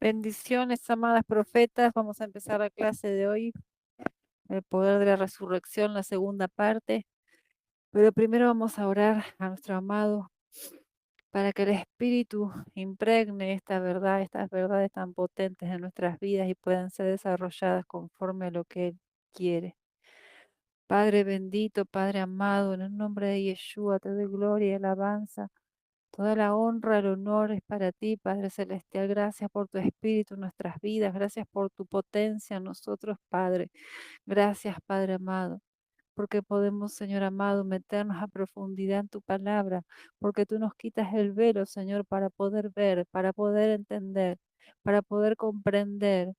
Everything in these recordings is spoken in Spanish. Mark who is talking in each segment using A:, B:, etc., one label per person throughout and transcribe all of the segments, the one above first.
A: Bendiciones, amadas profetas. Vamos a empezar la clase de hoy, el poder de la resurrección, la segunda parte. Pero primero vamos a orar a nuestro amado para que el Espíritu impregne esta verdad, estas verdades tan potentes en nuestras vidas y puedan ser desarrolladas conforme a lo que Él quiere. Padre bendito, Padre amado, en el nombre de Yeshua te doy gloria y alabanza. Toda la honra, el honor es para ti, Padre Celestial. Gracias por tu Espíritu en nuestras vidas. Gracias por tu potencia en nosotros, Padre. Gracias, Padre amado, porque podemos, Señor amado, meternos a profundidad en tu palabra, porque tú nos quitas el velo, Señor, para poder ver, para poder entender, para poder comprender,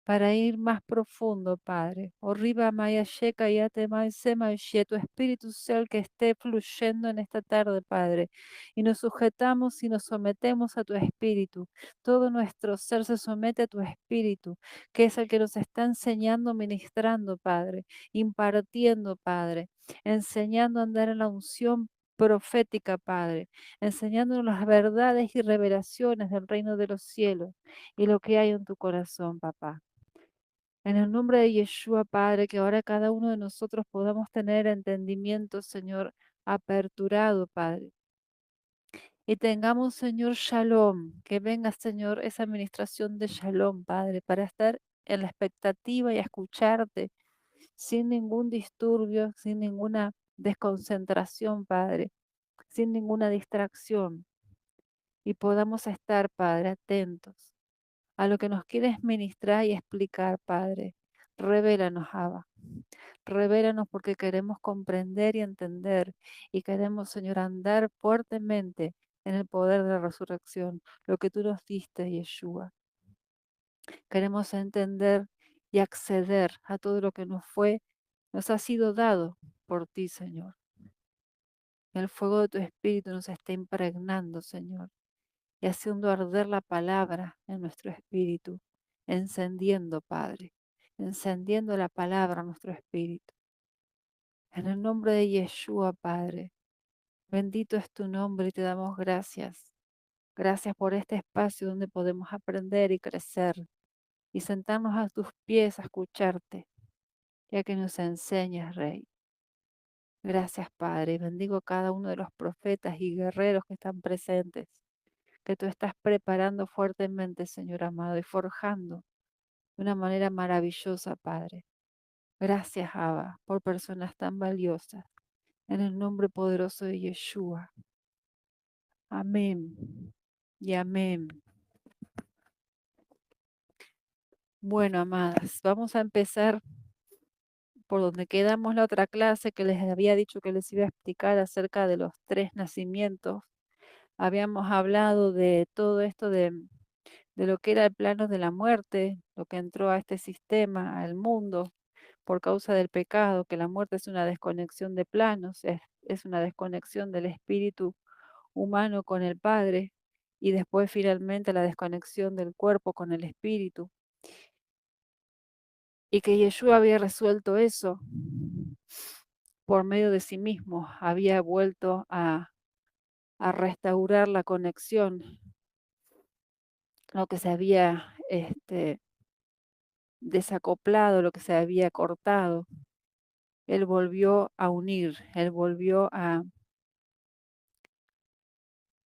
A: para ir más profundo, Padre. Arriba Maya Sheka y Atemai Sema She, tu Espíritu sea el que esté fluyendo en esta tarde, Padre. Y nos sujetamos y nos sometemos a tu Espíritu. Todo nuestro ser se somete a tu Espíritu, que es el que nos está enseñando, ministrando, Padre, impartiendo, Padre, enseñando a andar en la unción profética, Padre, enseñándonos las verdades y revelaciones del reino de los cielos y lo que hay en tu corazón, papá. En el nombre de Yeshua, Padre, que ahora cada uno de nosotros podamos tener entendimiento, Señor, aperturado, Padre. Y tengamos, Señor, shalom. Que venga, Señor, esa administración de shalom, Padre, para estar en la expectativa y escucharte sin ningún disturbio, sin ninguna desconcentración, Padre, sin ninguna distracción. Y podamos estar, Padre, atentos a lo que nos quieres ministrar y explicar, Padre. Revélanos, Abba. Revélanos porque queremos comprender y entender y queremos, Señor, andar fuertemente en el poder de la resurrección, lo que tú nos diste, Yeshua. Queremos entender y acceder a todo lo que nos ha sido dado por ti, Señor. El fuego de tu Espíritu nos está impregnando, Señor, y haciendo arder la palabra en nuestro espíritu, encendiendo, Padre, encendiendo la palabra en nuestro espíritu. En el nombre de Yeshua, Padre, bendito es tu nombre y te damos gracias. Gracias por este espacio donde podemos aprender y crecer y sentarnos a tus pies a escucharte, ya que nos enseñas, Rey. Gracias, Padre, y bendigo a cada uno de los profetas y guerreros que están presentes, que tú estás preparando fuertemente, Señor amado, y forjando de una manera maravillosa, Padre. Gracias, Abba, por personas tan valiosas. En el nombre poderoso de Yeshua. Amén y amén. Bueno, amadas, vamos a empezar por donde quedamos la otra clase que les había dicho que les iba a explicar acerca de los tres nacimientos. Habíamos hablado de todo esto de lo que era el plano de la muerte, lo que entró a este sistema, al mundo, por causa del pecado, que la muerte es una desconexión de planos, es una desconexión del espíritu humano con el Padre y después finalmente la desconexión del cuerpo con el espíritu. Y que Yeshua había resuelto eso por medio de sí mismo, había vuelto a restaurar la conexión, lo que se había desacoplado, lo que se había cortado. Él volvió a unir, él volvió a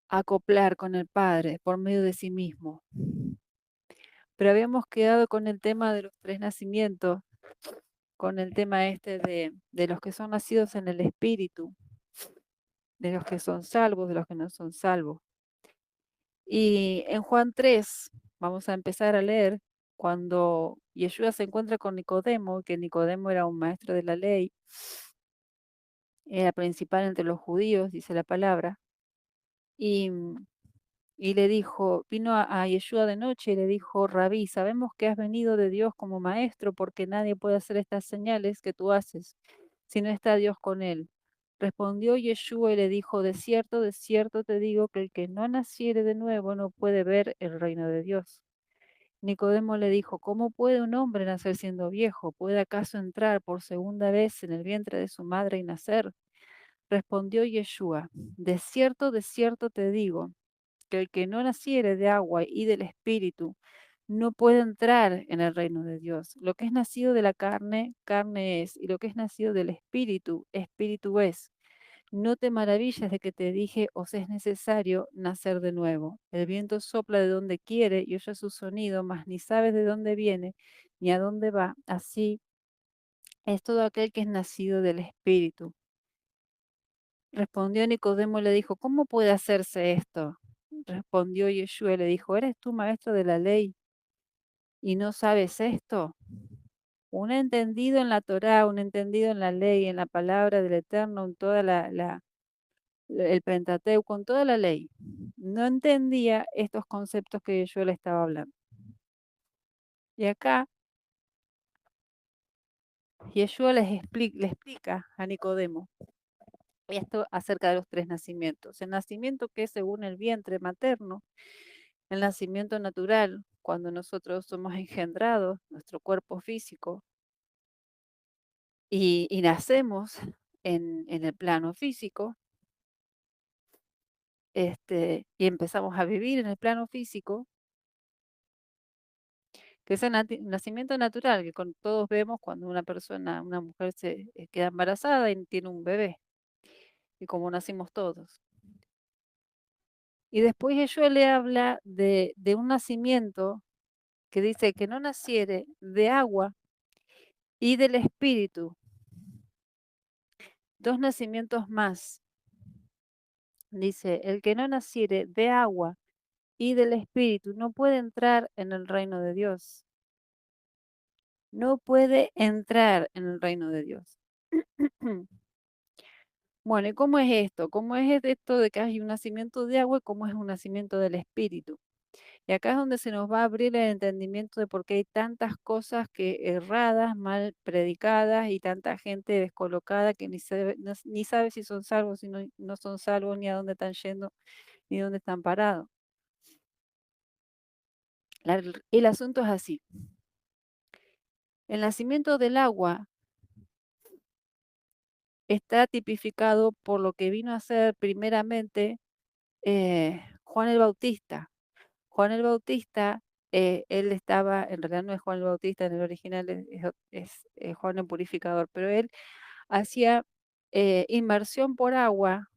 A: acoplar con el Padre por medio de sí mismo. Pero habíamos quedado con el tema de los tres nacimientos, con el tema de los que son nacidos en el Espíritu, de los que son salvos, de los que no son salvos. Y en Juan 3, vamos a empezar a leer, cuando Yeshua se encuentra con Nicodemo, que Nicodemo era un maestro de la ley, era principal entre los judíos, dice la palabra, y y le dijo, vino a Yeshua de noche y le dijo, Rabí, sabemos que has venido de Dios como maestro, porque nadie puede hacer estas señales que tú haces, si no está Dios con él. Respondió Yeshua y le dijo, de cierto te digo que el que no naciere de nuevo no puede ver el reino de Dios. Nicodemo le dijo, ¿cómo puede un hombre nacer siendo viejo? ¿Puede acaso entrar por segunda vez en el vientre de su madre y nacer? Respondió Yeshua, de cierto te digo, que el que no naciere de agua y del Espíritu no puede entrar en el reino de Dios. Lo que es nacido de la carne, carne es, y lo que es nacido del espíritu, espíritu es. No te maravilles de que te dije, os es necesario nacer de nuevo. El viento sopla de donde quiere y oye su sonido, mas ni sabes de dónde viene ni a dónde va. Así es todo aquel que es nacido del espíritu. Respondió Nicodemo y le dijo, ¿cómo puede hacerse esto? Respondió Yeshua y le dijo, ¿eres tú maestro de la ley y no sabes esto? Un entendido en la Torá, un entendido en la ley, en la palabra del Eterno, en toda el Pentateuco, en toda la ley, no entendía estos conceptos que yo le estaba hablando. Y acá Yeshua le explica a Nicodemo esto acerca de los tres nacimientos. El nacimiento que es según el vientre materno, el nacimiento natural, cuando nosotros somos engendrados, nuestro cuerpo físico, y nacemos en el plano físico, y empezamos a vivir en el plano físico, que es el nacimiento natural, que todos vemos cuando una persona, una mujer se queda embarazada y tiene un bebé, y como nacimos todos. Y después Yeshua le habla de un nacimiento que dice que no naciere de agua y del espíritu, dos nacimientos más. Dice, el que no naciere de agua y del espíritu no puede entrar en el reino de Dios. No puede entrar en el reino de Dios. Bueno, ¿y cómo es esto? ¿Cómo es esto de que hay un nacimiento de agua y cómo es un nacimiento del espíritu? Y acá es donde se nos va a abrir el entendimiento de por qué hay tantas cosas que erradas, mal predicadas y tanta gente descolocada que ni sabe si son salvos, si no son salvos, ni a dónde están yendo, ni dónde están parados. El asunto es así. El nacimiento del agua está tipificado por lo que vino a ser primeramente Juan el Bautista. Juan el Bautista, él estaba, en realidad no es Juan el Bautista, en el original es Juan el Purificador, pero él hacía inmersión por agua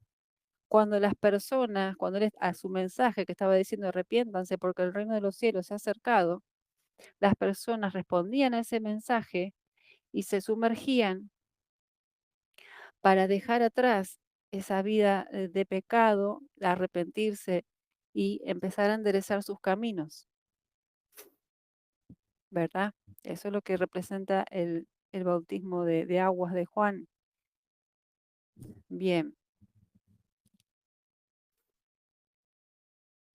A: cuando las personas, cuando él a su mensaje que estaba diciendo arrepiéntanse porque el reino de los cielos se ha acercado, las personas respondían a ese mensaje y se sumergían para dejar atrás esa vida de pecado, arrepentirse y empezar a enderezar sus caminos. ¿Verdad? Eso es lo que representa el bautismo de aguas de Juan. Bien.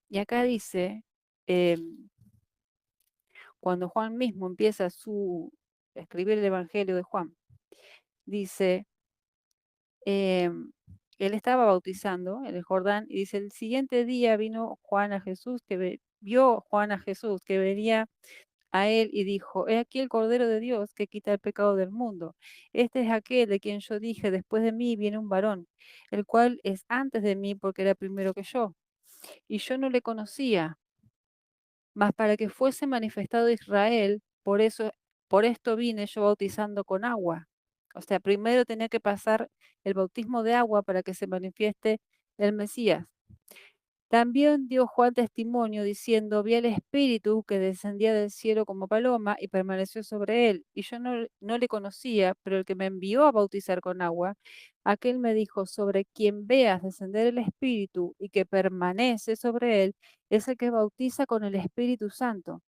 A: Y acá dice, cuando Juan mismo empieza a escribir el Evangelio de Juan, dice, él estaba bautizando en el Jordán y dice, el siguiente día vino Juan a Jesús, vio Juan a Jesús que venía a él y dijo, he aquí el Cordero de Dios que quita el pecado del mundo. Este es aquel de quien yo dije, después de mí viene un varón, el cual es antes de mí porque era primero que yo. Y yo no le conocía, mas para que fuese manifestado Israel, por esto vine yo bautizando con agua. O sea, primero tenía que pasar el bautismo de agua para que se manifieste el Mesías. También dio Juan testimonio diciendo, vi al Espíritu que descendía del cielo como paloma y permaneció sobre él. Y yo no le conocía, pero el que me envió a bautizar con agua, aquel me dijo, sobre quien veas descender el Espíritu y que permanece sobre él, es el que bautiza con el Espíritu Santo.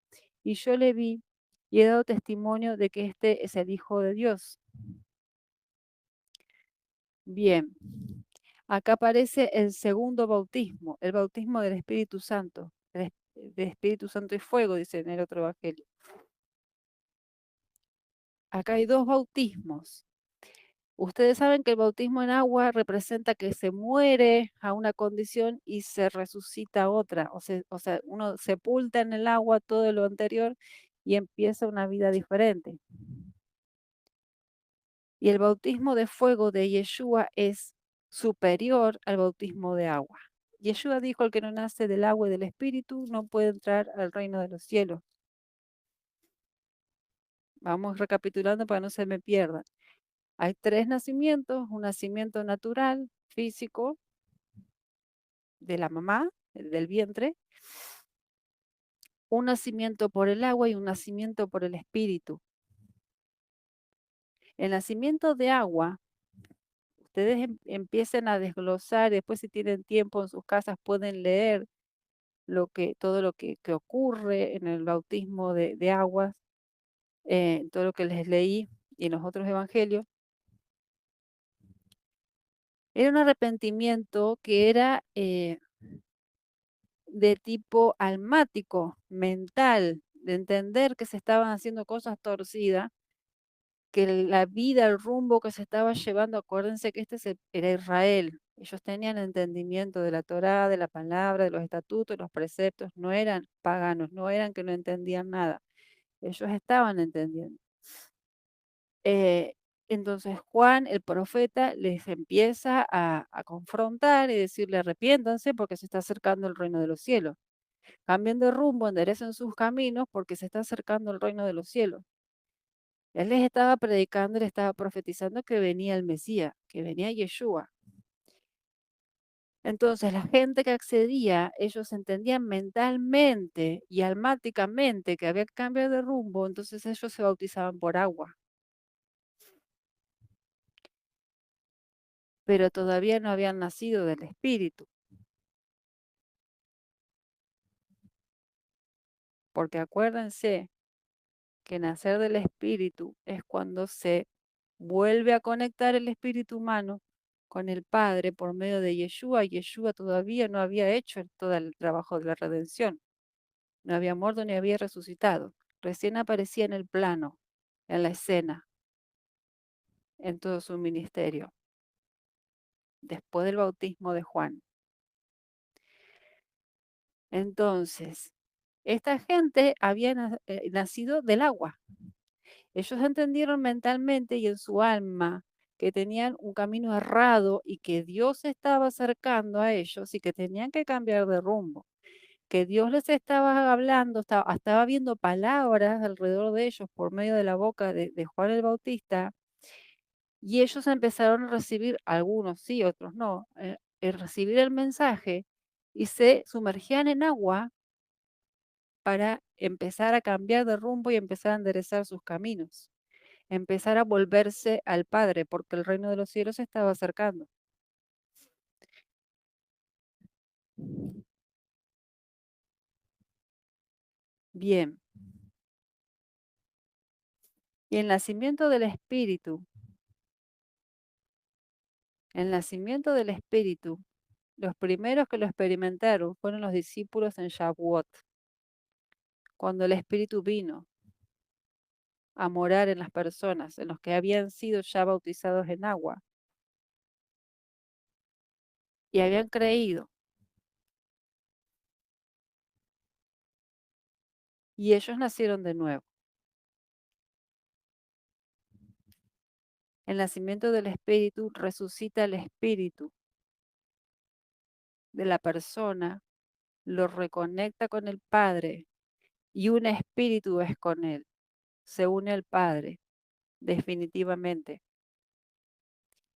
A: Y yo le vi y he dado testimonio de que este es el Hijo de Dios. Bien. Acá aparece el segundo bautismo, el bautismo del Espíritu Santo, del Espíritu Santo y fuego, dice en el otro evangelio. Acá hay dos bautismos. Ustedes saben que el bautismo en agua representa que se muere a una condición y se resucita a otra. O sea, uno sepulta en el agua todo lo anterior y empieza una vida diferente. Y el bautismo de fuego de Yeshua es superior al bautismo de agua. Yeshua dijo, el que no nace del agua y del espíritu no puede entrar al reino de los cielos. Vamos recapitulando para no se me pierdan. Hay tres nacimientos: un nacimiento natural, físico, de la mamá, el del vientre, un nacimiento por el agua y un nacimiento por el espíritu. El nacimiento de agua, ustedes empiecen a desglosar, después si tienen tiempo en sus casas pueden leer todo lo que ocurre en el bautismo de aguas, todo lo que les leí y en los otros evangelios. Era un arrepentimiento que era de tipo almático, mental, de entender que se estaban haciendo cosas torcidas, que la vida, el rumbo que se estaba llevando, acuérdense que era Israel. Ellos tenían entendimiento de la Torá, de la palabra, de los estatutos, los preceptos, no eran paganos, no eran que no entendían nada. Ellos estaban entendiendo. Eh, entonces Juan, el profeta, les empieza a confrontar y decirle: arrepiéntanse porque se está acercando el reino de los cielos. Cambien de rumbo, enderecen sus caminos porque se está acercando el reino de los cielos. Él les estaba predicando, les estaba profetizando que venía el Mesías, que venía Yeshua. Entonces la gente que accedía, ellos entendían mentalmente y almáticamente que había que cambiar de rumbo, entonces ellos se bautizaban por agua. Pero todavía no habían nacido del Espíritu, porque acuérdense que nacer del Espíritu es cuando se vuelve a conectar el espíritu humano con el Padre por medio de Yeshua. Yeshua todavía no había hecho todo el trabajo de la redención, no había muerto ni había resucitado, recién aparecía en el plano, en la escena, en todo su ministerio, después del bautismo de Juan. Entonces, esta gente había nacido del agua. Ellos entendieron mentalmente y en su alma que tenían un camino errado y que Dios se estaba acercando a ellos y que tenían que cambiar de rumbo, que Dios les estaba hablando, estaba viendo palabras alrededor de ellos por medio de la boca de Juan el Bautista, y ellos empezaron a recibir, algunos sí, otros no, recibir el mensaje y se sumergían en agua para empezar a cambiar de rumbo y empezar a enderezar sus caminos, empezar a volverse al Padre, porque el reino de los cielos se estaba acercando. Bien, y el nacimiento del Espíritu, los primeros que lo experimentaron fueron los discípulos en Shavuot, cuando el Espíritu vino a morar en las personas, en los que habían sido ya bautizados en agua y habían creído, y ellos nacieron de nuevo. El nacimiento del Espíritu resucita el espíritu de la persona, lo reconecta con el Padre y un espíritu es con él. Se une al Padre, definitivamente.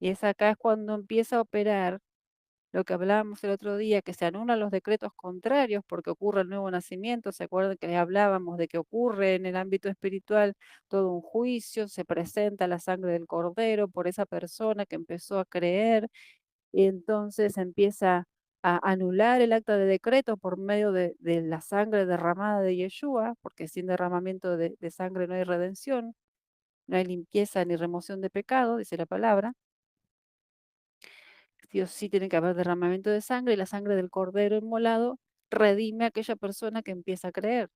A: Y acá es cuando empieza a operar lo que hablábamos el otro día, que se anulan los decretos contrarios porque ocurre el nuevo nacimiento. ¿Se acuerdan que les hablábamos de que ocurre en el ámbito espiritual todo un juicio? Se presenta la sangre del Cordero por esa persona que empezó a creer y entonces empieza a anular el acta de decreto por medio de la sangre derramada de Yeshua, porque sin derramamiento de sangre no hay redención, no hay limpieza ni remoción de pecado, dice la palabra. Sí o sí tiene que haber derramamiento de sangre y la sangre del cordero inmolado redime a aquella persona que empieza a creer.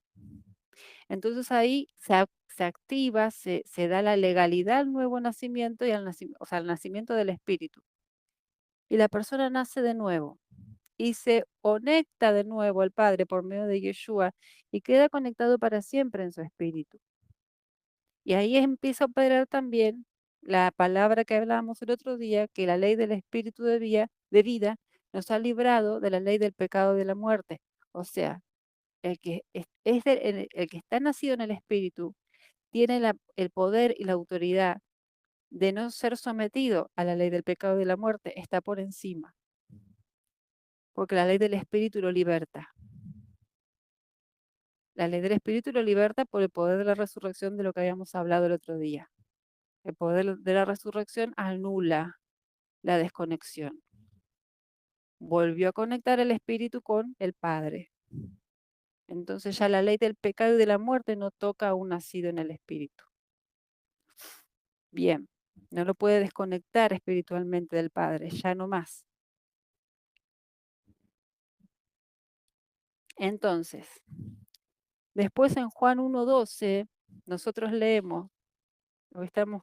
A: Entonces ahí se activa, se da la legalidad al nuevo nacimiento y o sea, al nacimiento del espíritu. Y la persona nace de nuevo y se conecta de nuevo al Padre por medio de Yeshua y queda conectado para siempre en su espíritu. Y ahí empieza a operar también la palabra que hablábamos el otro día, que la ley del espíritu de vida nos ha librado de la ley del pecado y de la muerte. O sea, el que está nacido en el espíritu tiene el poder y la autoridad de no ser sometido a la ley del pecado y de la muerte, está por encima, porque la ley del Espíritu lo liberta. La ley del Espíritu lo liberta por el poder de la resurrección de lo que habíamos hablado el otro día. El poder de la resurrección anula la desconexión. Volvió a conectar el Espíritu con el Padre. Entonces ya la ley del pecado y de la muerte no toca a un nacido en el Espíritu. Bien, no lo puede desconectar espiritualmente del Padre, ya no más. Entonces, después en Juan 1:12, nosotros leemos, hoy estamos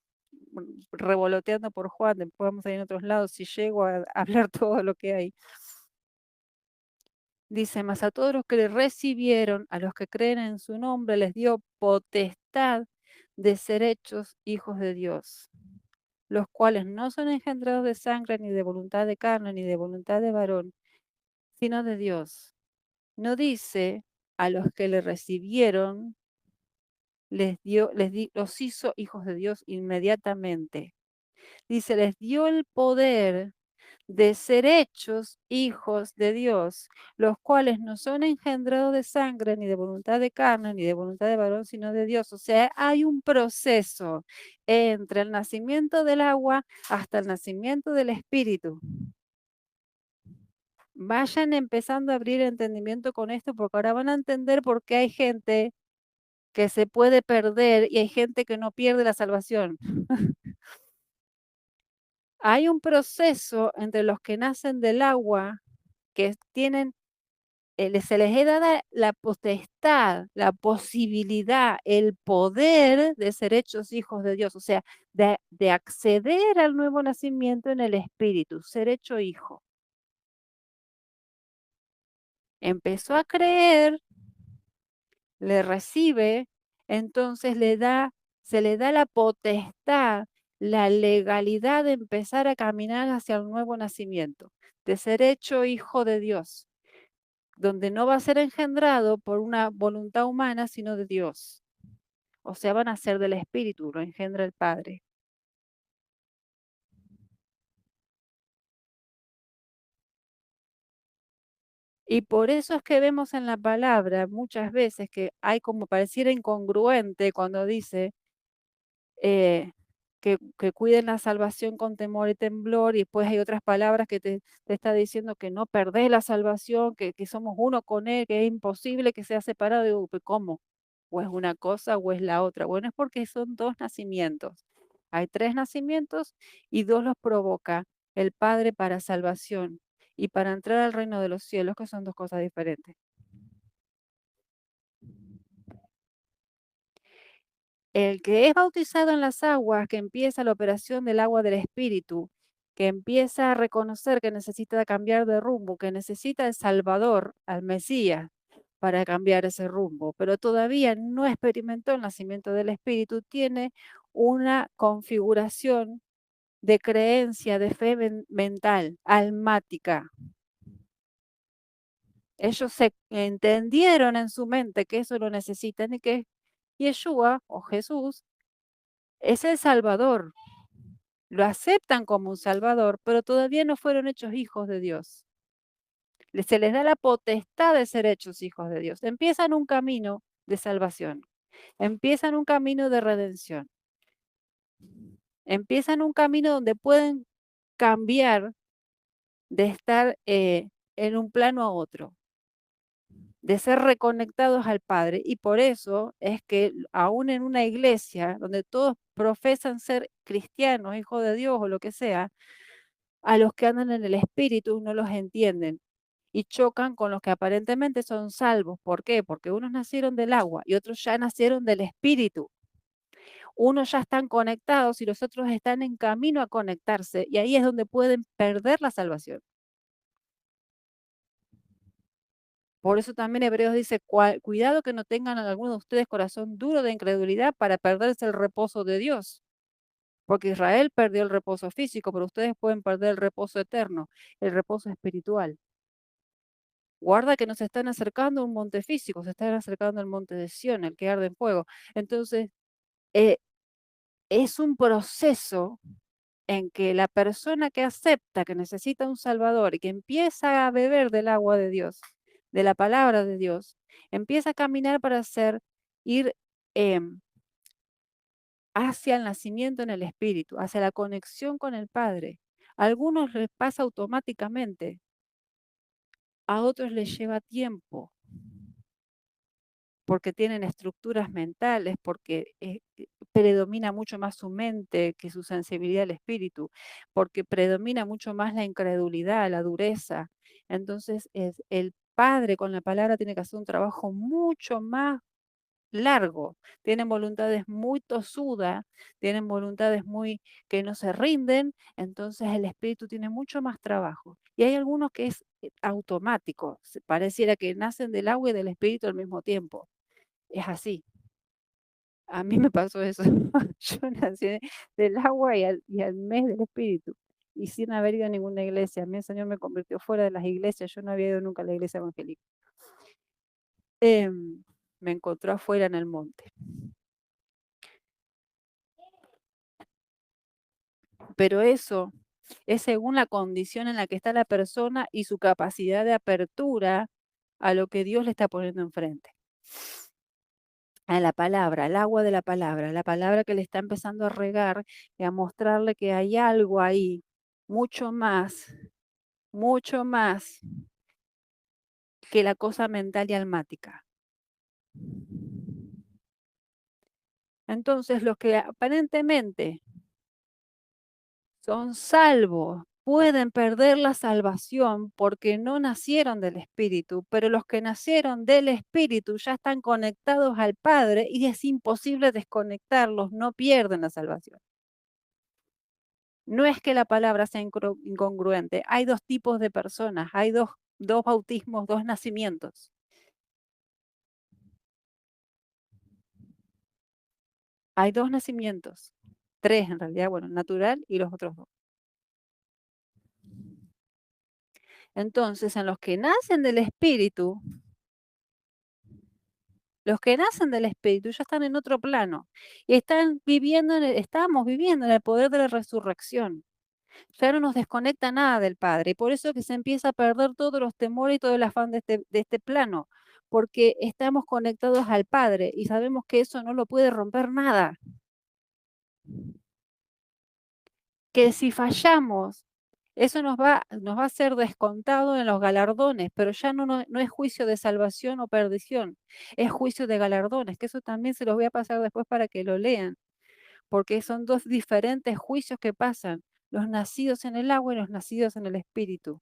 A: revoloteando por Juan, después vamos a ir en otros lados, si llego a hablar todo lo que hay. Dice, mas a todos los que le recibieron, a los que creen en su nombre, les dio potestad de ser hechos hijos de Dios, los cuales no son engendrados de sangre, ni de voluntad de carne, ni de voluntad de varón, sino de Dios. No dice a los que le recibieron, los hizo hijos de Dios inmediatamente. Dice, les dio el poder de ser hechos hijos de Dios, los cuales no son engendrados de sangre, ni de voluntad de carne, ni de voluntad de varón, sino de Dios. O sea, hay un proceso entre el nacimiento del agua hasta el nacimiento del Espíritu. Vayan empezando a abrir entendimiento con esto, porque ahora van a entender por qué hay gente que se puede perder y hay gente que no pierde la salvación. Hay un proceso entre los que nacen del agua, que tienen, se les da la potestad, la posibilidad, el poder de ser hechos hijos de Dios, o sea, de acceder al nuevo nacimiento en el Espíritu, ser hecho hijo. Empezó a creer, le recibe, entonces se le da la potestad, la legalidad de empezar a caminar hacia el nuevo nacimiento, de ser hecho hijo de Dios, donde no va a ser engendrado por una voluntad humana, sino de Dios. O sea, van a ser del Espíritu, lo engendra el Padre. Y por eso es que vemos en la palabra muchas veces que hay como pareciera incongruente cuando dice que cuiden la salvación con temor y temblor, y después hay otras palabras que te está diciendo que no perdés la salvación, que somos uno con Él, que es imposible que sea separado. Digo, ¿cómo? ¿O es una cosa o es la otra? Bueno, es porque son dos nacimientos. Hay tres nacimientos y dos los provoca el Padre para salvación y para entrar al reino de los cielos, que son dos cosas diferentes. El que es bautizado en las aguas, que empieza la operación del agua del Espíritu, que empieza a reconocer que necesita cambiar de rumbo, que necesita el Salvador, al Mesías, para cambiar ese rumbo, pero todavía no experimentó el nacimiento del Espíritu, tiene una configuración de creencia, de fe mental, almática. Ellos se entendieron en su mente que eso lo necesitan y que Yeshua o Jesús es el Salvador. Lo aceptan como un Salvador, pero todavía no fueron hechos hijos de Dios. Se les da la potestad de ser hechos hijos de Dios. Empiezan un camino de salvación, empiezan un camino de redención, empiezan un camino donde pueden cambiar de estar en un plano a otro, de ser reconectados al Padre. Y por eso es que aún en una iglesia donde todos profesan ser cristianos, hijos de Dios o lo que sea, a los que andan en el Espíritu no los entienden y chocan con los que aparentemente son salvos. ¿Por qué? Porque unos nacieron del agua y otros ya nacieron del Espíritu. Unos ya están conectados y los otros están en camino a conectarse, y ahí es donde pueden perder la salvación. Por eso también Hebreos dice, cuidado que no tengan algunos de ustedes corazón duro de incredulidad para perderse el reposo de Dios. Porque Israel perdió el reposo físico, pero ustedes pueden perder el reposo eterno, el reposo espiritual. Guarda que no se están acercando a un monte físico, se están acercando al monte de Sión, el que arde en fuego. Entonces, eh, es un proceso en que la persona que acepta que necesita un Salvador y que empieza a beber del agua de Dios, de la palabra de Dios, empieza a caminar para ir em, hacia el nacimiento en el Espíritu, hacia la conexión con el Padre. A algunos les pasa automáticamente, a otros les lleva tiempo, porque tienen estructuras mentales, porque predomina mucho más su mente que su sensibilidad al espíritu, porque predomina mucho más la incredulidad, la dureza. Entonces, el padre con la palabra tiene que hacer un trabajo mucho más largo. Tienen voluntades muy tosudas, tienen voluntades muy que no se rinden, entonces el espíritu tiene mucho más trabajo. Y hay algunos que es automático, pareciera que nacen del agua y del espíritu al mismo tiempo. Es así. A mí me pasó eso. Yo nací del agua y al mes del espíritu. Y sin haber ido a ninguna iglesia. A mí el Señor me convirtió fuera de las iglesias. Yo no había ido nunca a la iglesia evangélica. Me encontró afuera en el monte. Pero eso es según la condición en la que está la persona y su capacidad de apertura a lo que Dios le está poniendo enfrente. A la palabra, al agua de la palabra que le está empezando a regar y a mostrarle que hay algo ahí, mucho más que la cosa mental y almática. Entonces, los que aparentemente son salvos pueden perder la salvación porque no nacieron del Espíritu, pero los que nacieron del Espíritu ya están conectados al Padre y es imposible desconectarlos, no pierden la salvación. No es que la palabra sea incongruente, hay dos tipos de personas, hay dos bautismos, dos nacimientos. Hay dos nacimientos, tres en realidad, bueno, natural y los otros dos. Entonces, en los que nacen del Espíritu ya están en otro plano y estamos viviendo en el poder de la resurrección. Ya no nos desconecta nada del Padre y por eso que se empieza a perder todos los temores y todo el afán de este plano, porque estamos conectados al Padre y sabemos que eso no lo puede romper nada. Que si fallamos, eso nos va a ser descontado en los galardones, pero ya no es juicio de salvación o perdición, es juicio de galardones, que eso también se los voy a pasar después para que lo lean, porque son dos diferentes juicios que pasan, los nacidos en el agua y los nacidos en el espíritu.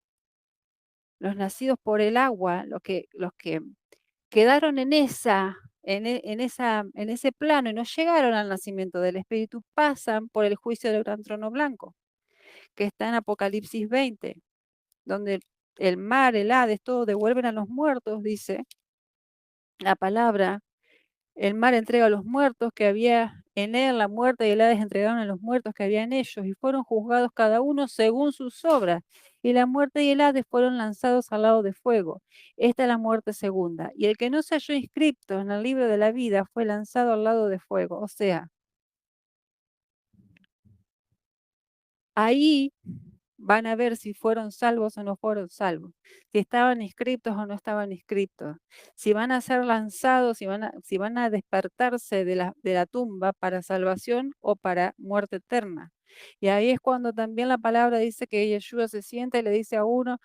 A: Los nacidos por el agua, los que quedaron en ese plano y no llegaron al nacimiento del espíritu, pasan por el juicio del gran trono blanco que está en Apocalipsis 20, donde el mar, el Hades, todo devuelven a los muertos, dice la palabra. El mar entrega a los muertos que había en él, la muerte y el Hades entregaron a los muertos que había en ellos y fueron juzgados cada uno según sus obras. Y la muerte y el Hades fueron lanzados al lado de fuego. Esta es la muerte segunda. Y el que no se halló inscripto en el libro de la vida fue lanzado al lado de fuego. O sea, ahí van a ver si fueron salvos o no fueron salvos, si estaban inscriptos o no estaban inscriptos, si van a ser lanzados, si van a despertarse de la tumba para salvación o para muerte eterna. Y ahí es cuando también la palabra dice que Yeshua se sienta y le dice a uno,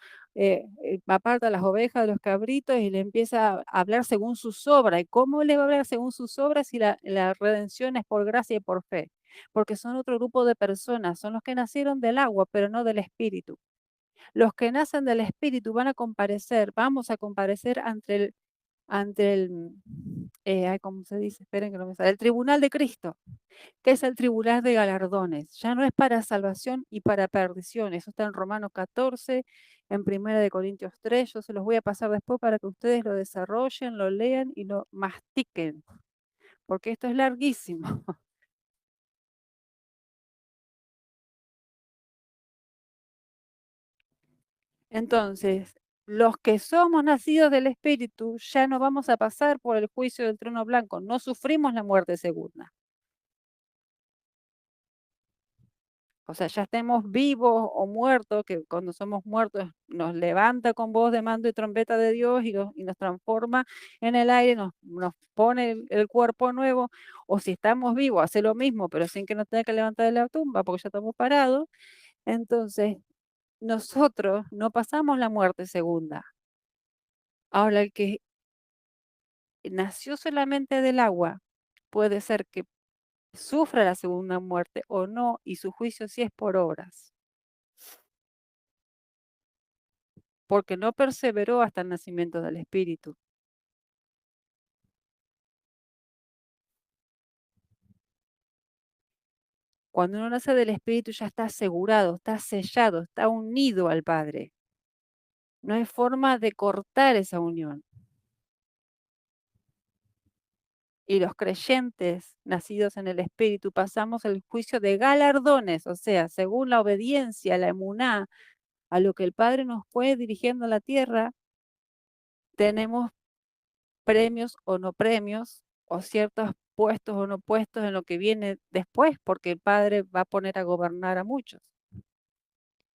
A: aparta las ovejas de los cabritos y le empieza a hablar según sus obras. ¿Y cómo le va a hablar según sus obras si la redención es por gracia y por fe? Porque son otro grupo de personas, son los que nacieron del agua, pero no del espíritu. Los que nacen del espíritu vamos a comparecer ante el, ¿cómo se dice? Esperen que no me sale, el tribunal de Cristo, que es el tribunal de galardones. Ya no es para salvación y para perdición. Eso está en Romanos 14, en 1 Corintios 3. Yo se los voy a pasar después para que ustedes lo desarrollen, lo lean y lo mastiquen, porque esto es larguísimo. Entonces, los que somos nacidos del Espíritu ya no vamos a pasar por el juicio del trono blanco, no sufrimos la muerte segunda. O sea, ya estemos vivos o muertos, que cuando somos muertos nos levanta con voz de mando y trompeta de Dios y nos transforma en el aire, nos pone el cuerpo nuevo, o si estamos vivos, hace lo mismo, pero sin que nos tenga que levantar de la tumba porque ya estamos parados. Entonces, nosotros no pasamos la muerte segunda. Ahora, el que nació solamente del agua, puede ser que sufra la segunda muerte o no, y su juicio sí es por obras, porque no perseveró hasta el nacimiento del Espíritu. Cuando uno nace del Espíritu ya está asegurado, está sellado, está unido al Padre. No hay forma de cortar esa unión. Y los creyentes nacidos en el Espíritu pasamos el juicio de galardones, o sea, según la obediencia, la emuná, a lo que el Padre nos fue dirigiendo a la tierra, tenemos premios o no premios, o ciertos puestos o no puestos en lo que viene después, porque el Padre va a poner a gobernar a muchos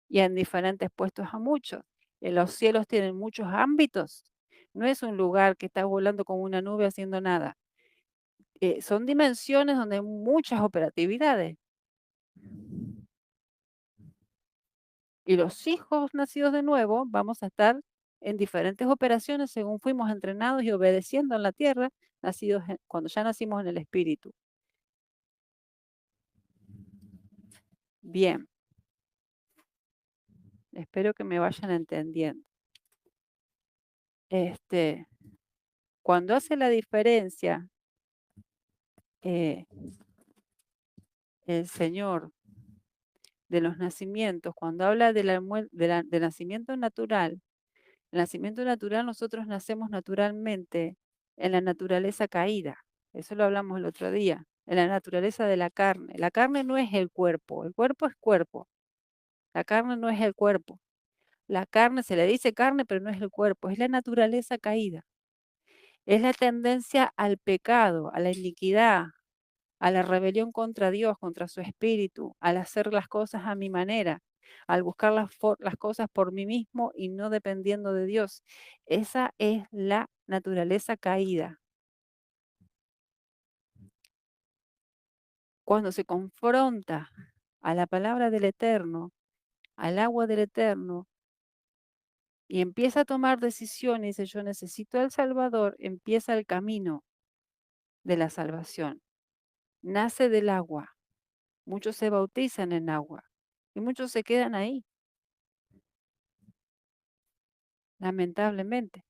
A: y en diferentes puestos a muchos. En los cielos tienen muchos ámbitos. No es un lugar que está volando con una nube haciendo nada. Son dimensiones donde hay muchas operatividades. Y los hijos nacidos de nuevo vamos a estar en diferentes operaciones según fuimos entrenados y obedeciendo en la tierra, cuando ya nacimos en el Espíritu. Bien, espero que me vayan entendiendo. Este, cuando hace la diferencia eh, el Señor de los nacimientos, cuando habla del nacimiento natural nosotros nacemos naturalmente en la naturaleza caída. Eso lo hablamos el otro día, en la naturaleza de la carne. La carne no es el cuerpo es cuerpo. La carne no es el cuerpo. La carne se le dice carne, pero no es el cuerpo, es la naturaleza caída. Es la tendencia al pecado, a la iniquidad, a la rebelión contra Dios, contra su espíritu, al hacer las cosas a mi manera, al buscar las cosas por mí mismo y no dependiendo de Dios. Esa es la naturaleza caída. Cuando se confronta a la palabra del Eterno, al agua del Eterno, y empieza a tomar decisiones, y dice, yo necesito al Salvador, empieza el camino de la salvación. Nace del agua. Muchos se bautizan en agua y muchos se quedan ahí, lamentablemente.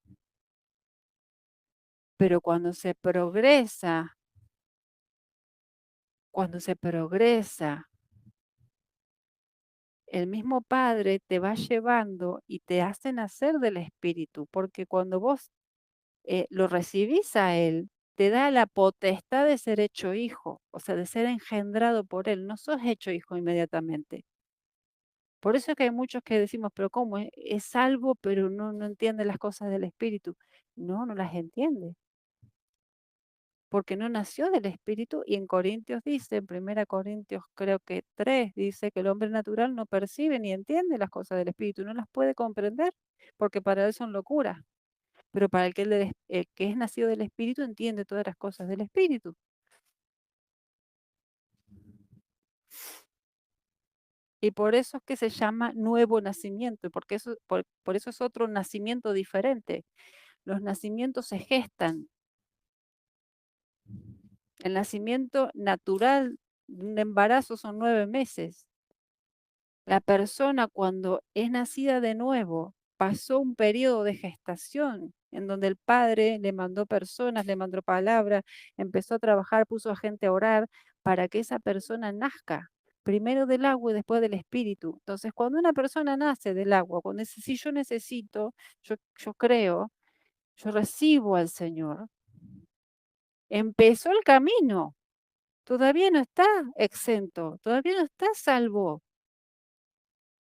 A: Pero cuando se progresa, el mismo Padre te va llevando y te hace nacer del Espíritu, porque cuando vos lo recibís a Él, te da la potestad de ser hecho hijo, o sea, de ser engendrado por Él. No sos hecho hijo inmediatamente. Por eso es que hay muchos que decimos, pero ¿cómo? Es salvo, pero no entiende las cosas del Espíritu. No las entiende, porque no nació del Espíritu. Y en Corintios dice, en 1 Corintios creo que 3, dice que el hombre natural no percibe ni entiende las cosas del Espíritu, no las puede comprender, porque para él son locuras. Pero para el que es nacido del Espíritu entiende todas las cosas del Espíritu. Y por eso es que se llama nuevo nacimiento, porque por eso es otro nacimiento diferente. Los nacimientos se gestan. El nacimiento natural de un embarazo son 9 meses. La persona cuando es nacida de nuevo pasó un periodo de gestación en donde el padre le mandó personas, le mandó palabras, empezó a trabajar, puso a gente a orar para que esa persona nazca, primero del agua y después del espíritu. Entonces, cuando una persona nace del agua, cuando dice, si yo necesito, yo creo, yo recibo al Señor, empezó el camino. Todavía no está exento, todavía no está salvo.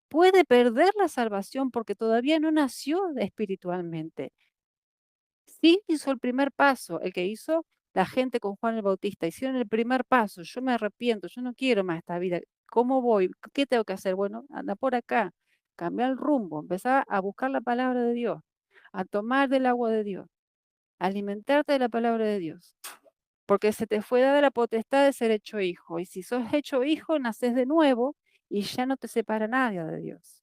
A: Puede perder la salvación porque todavía no nació espiritualmente. Sí hizo el primer paso, el que hizo la gente con Juan el Bautista, hicieron el primer paso, yo me arrepiento, yo no quiero más esta vida ¿Cómo voy? ¿Qué tengo que hacer? Bueno, anda por acá, cambia el rumbo, empezá a buscar la palabra de Dios, a tomar del agua de Dios, a alimentarte de la palabra de Dios, porque se te fue dada la potestad de ser hecho hijo, y si sos hecho hijo, naces de nuevo y ya no te separa nadie de Dios.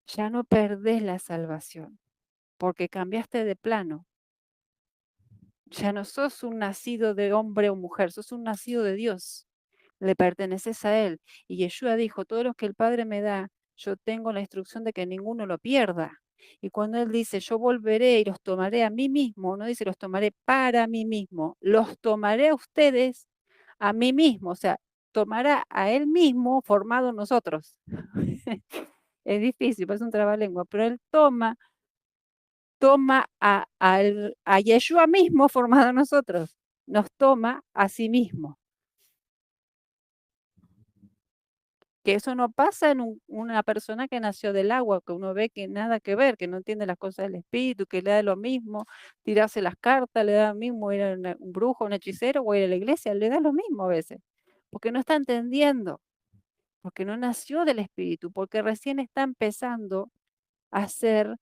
A: Ya no perdés la salvación, porque cambiaste de plano. Ya no sos un nacido de hombre o mujer, sos un nacido de Dios. Le perteneces a Él. Y Yeshua dijo, todos los que el Padre me da, yo tengo la instrucción de que ninguno lo pierda. Y cuando Él dice, yo volveré y los tomaré a mí mismo, no dice los tomaré para mí mismo, los tomaré a ustedes a mí mismo, o sea, tomará a Él mismo formado en nosotros. Es difícil, parece un trabalengua, pero Él toma a Yeshua mismo formado en nosotros, nos toma a sí mismo. Que eso no pasa en una persona que nació del agua, que uno ve que nada que ver, que no entiende las cosas del espíritu, que le da lo mismo tirarse las cartas, le da lo mismo ir a un brujo, un hechicero o ir a la iglesia, le da lo mismo a veces, porque no está entendiendo, porque no nació del espíritu, porque recién está empezando a ser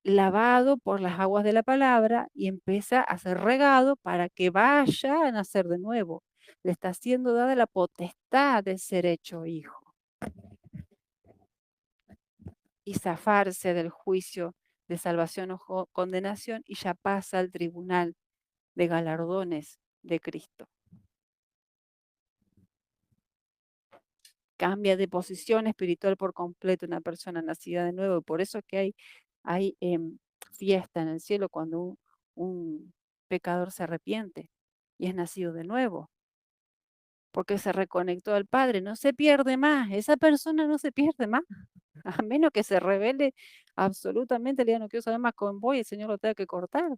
A: lavado por las aguas de la palabra y empieza a ser regado para que vaya a nacer de nuevo. Le está siendo dada la potestad de ser hecho hijo y zafarse del juicio de salvación o condenación y ya pasa al tribunal de galardones de Cristo. Cambia de posición espiritual por completo una persona nacida de nuevo y por eso es que hay fiesta en el cielo cuando un pecador se arrepiente y es nacido de nuevo, porque se reconectó al Padre, no se pierde más, esa persona no se pierde más, a menos que se revele absolutamente, le diga no quiero saber más con vos y el Señor lo tenga que cortar,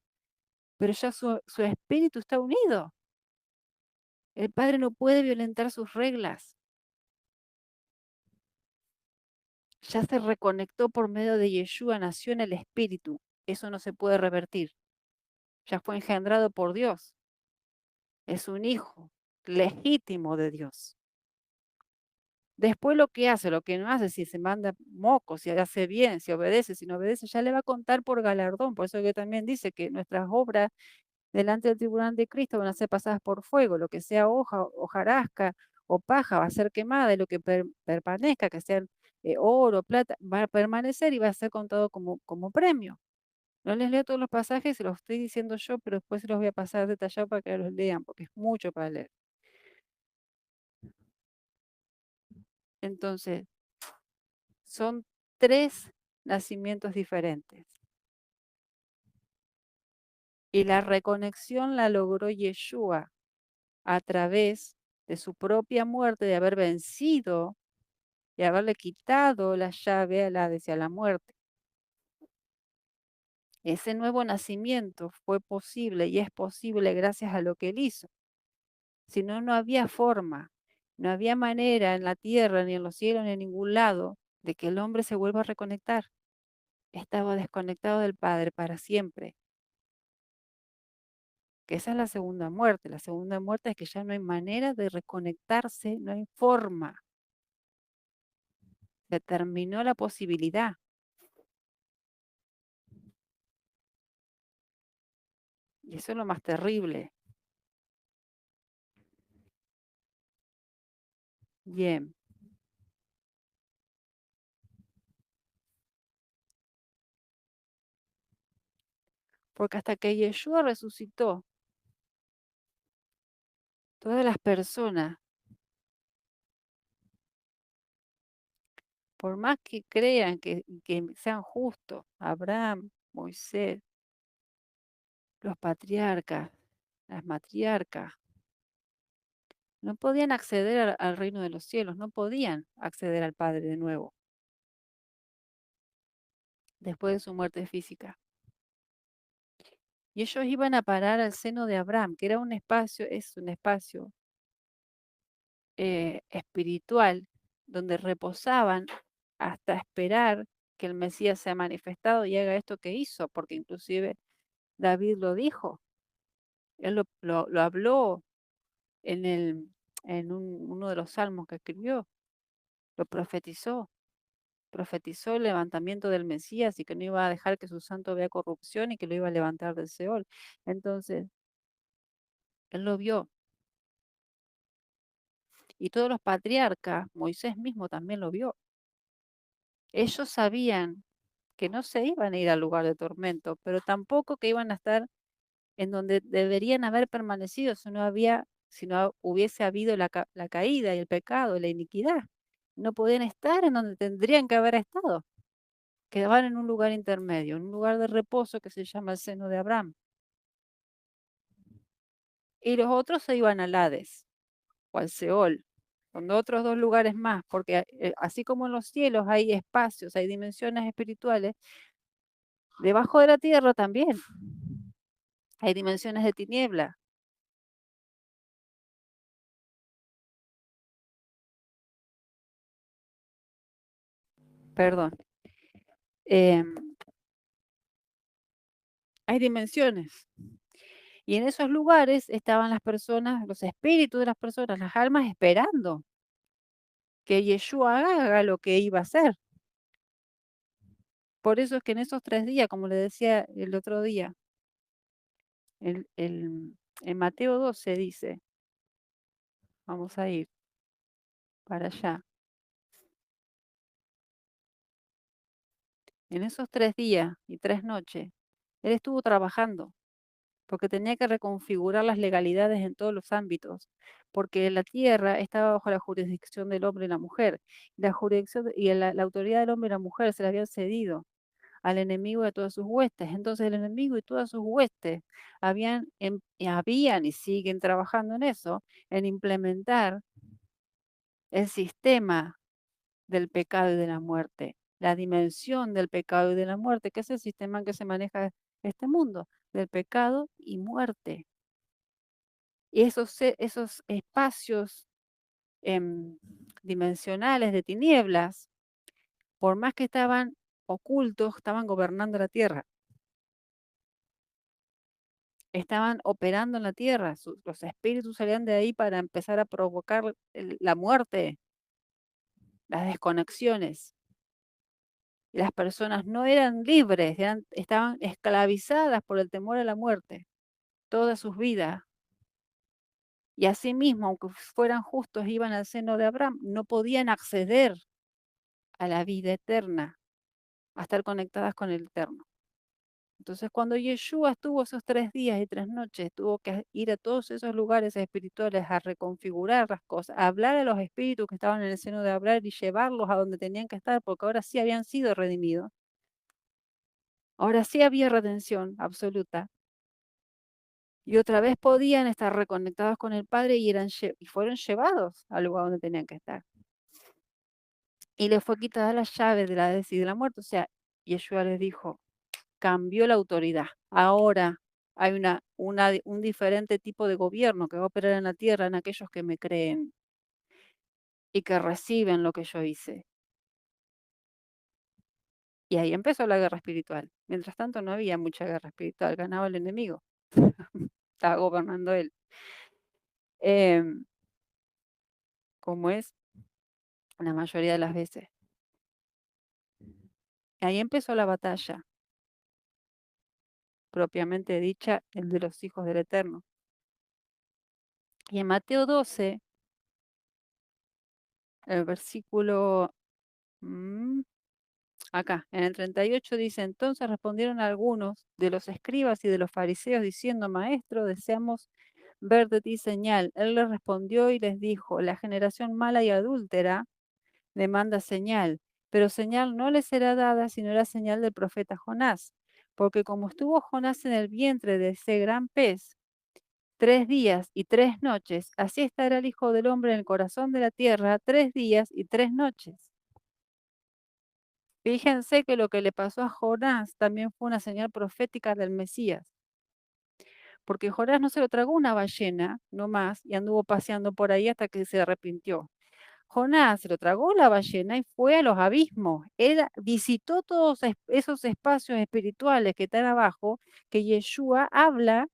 A: pero ya su espíritu está unido. El Padre no puede violentar sus reglas, ya se reconectó por medio de Yeshua, nació en el espíritu, eso no se puede revertir, ya fue engendrado por Dios, es un hijo legítimo de Dios. Después lo que hace, lo que no hace, si se manda moco, si hace bien, si obedece, si no obedece, ya le va a contar por galardón. Por eso que también dice que nuestras obras delante del tribunal de Cristo van a ser pasadas por fuego. Lo que sea hoja, hojarasca o paja va a ser quemada y lo que permanezca, que sea oro, plata, va a permanecer y va a ser contado como premio. No les leo todos los pasajes, se los estoy diciendo yo, pero después se los voy a pasar detallado para que los lean, porque es mucho para leer. Entonces, son tres nacimientos diferentes. Y la reconexión la logró Yeshua a través de su propia muerte, de haber vencido y haberle quitado la llave a hacia la muerte. Ese nuevo nacimiento fue posible y es posible gracias a lo que él hizo. Si no, no había forma, no había manera en la tierra, ni en los cielos, ni en ningún lado, de que el hombre se vuelva a reconectar. Estaba desconectado del Padre para siempre. Que esa es la segunda muerte. La segunda muerte es que ya no hay manera de reconectarse, no hay forma. Se terminó la posibilidad. Y eso es lo más terrible. Bien. Porque hasta que Yeshua resucitó, todas las personas, por más que crean que sean justos, Abraham, Moisés, los patriarcas, las matriarcas, no podían acceder al reino de los cielos, no podían acceder al Padre de nuevo, después de su muerte física. Y ellos iban a parar al seno de Abraham, que era un espacio, es un espacio espiritual, donde reposaban hasta esperar que el Mesías sea manifestado y haga esto que hizo, porque inclusive David lo dijo, él lo habló en en uno de los salmos que escribió, lo profetizó el levantamiento del Mesías y que no iba a dejar que su santo vea corrupción y que lo iba a levantar del Seol. Entonces, él lo vio. Y todos los patriarcas, Moisés mismo también lo vio. Ellos sabían que no se iban a ir al lugar de tormento, pero tampoco que iban a estar en donde deberían haber permanecido si no hubiese habido la caída y el pecado y la iniquidad. No podían estar en donde tendrían que haber estado. Quedaban en un lugar intermedio, en un lugar de reposo que se llama el seno de Abraham. Y los otros se iban al Hades o al Seol, donde otros dos lugares más, porque así como en los cielos hay espacios, hay dimensiones espirituales, debajo de la tierra también hay dimensiones de tiniebla. Perdón. Em, hay dimensiones. Y en esos lugares estaban las personas, los espíritus de las personas, las almas esperando que Yeshua haga lo que iba a hacer. Por eso es que en esos 3 días, como le decía el otro día, en Mateo 12 dice, vamos a ir para allá. En esos 3 días y 3 noches, él estuvo trabajando porque tenía que reconfigurar las legalidades en todos los ámbitos, porque la tierra estaba bajo la jurisdicción del hombre y la mujer. La jurisdicción y la autoridad del hombre y la mujer se la habían cedido al enemigo y a todas sus huestes. Entonces el enemigo y todas sus huestes habían y siguen trabajando en eso, en implementar el sistema del pecado y de la muerte, la dimensión del pecado y de la muerte, que es el sistema en que se maneja este mundo, del pecado y muerte. Y esos espacios dimensionales de tinieblas, por más que estaban ocultos, estaban gobernando la tierra, estaban operando en la tierra, los espíritus salían de ahí para empezar a provocar la muerte, las desconexiones. Y las personas no eran libres, estaban esclavizadas por el temor a la muerte, todas sus vidas. Y asimismo, aunque fueran justos, iban al seno de Abraham, no podían acceder a la vida eterna, a estar conectadas con el Eterno. Entonces, cuando Yeshua estuvo esos 3 días y 3 noches, tuvo que ir a todos esos lugares espirituales a reconfigurar las cosas, a hablar a los espíritus que estaban en el seno de Abraham y llevarlos a donde tenían que estar, porque ahora sí habían sido redimidos. Ahora sí había redención absoluta. Y otra vez podían estar reconectados con el Padre y fueron llevados al lugar donde tenían que estar. Y les fue quitada la llave de la Hades y de la muerte. O sea, Yeshua les dijo, cambió la autoridad. Ahora hay un diferente tipo de gobierno que va a operar en la tierra en aquellos que me creen y que reciben lo que yo hice. Y ahí empezó la guerra espiritual. Mientras tanto no había mucha guerra espiritual, ganaba el enemigo. Estaba gobernando él. Em, como es la mayoría de las veces. Ahí empezó la batalla, propiamente dicha, el de los hijos del Eterno. Y en Mateo 12, el versículo, acá, en el 38 dice, entonces respondieron algunos de los escribas y de los fariseos diciendo, maestro, deseamos ver de ti señal. Él les respondió y les dijo, la generación mala y adúltera demanda señal, pero señal no le será dada sino la señal del profeta Jonás, porque como estuvo Jonás en el vientre de ese gran pez 3 días y 3 noches, así estará el Hijo del Hombre en el corazón de la tierra 3 días y 3 noches. Fíjense que lo que le pasó a Jonás también fue una señal profética del Mesías, porque Jonás no se lo tragó una ballena, no más, y anduvo paseando por ahí hasta que se arrepintió. Jonás se lo tragó la ballena y fue a los abismos. Él visitó todos esos espacios espirituales que están abajo, que Yeshua habla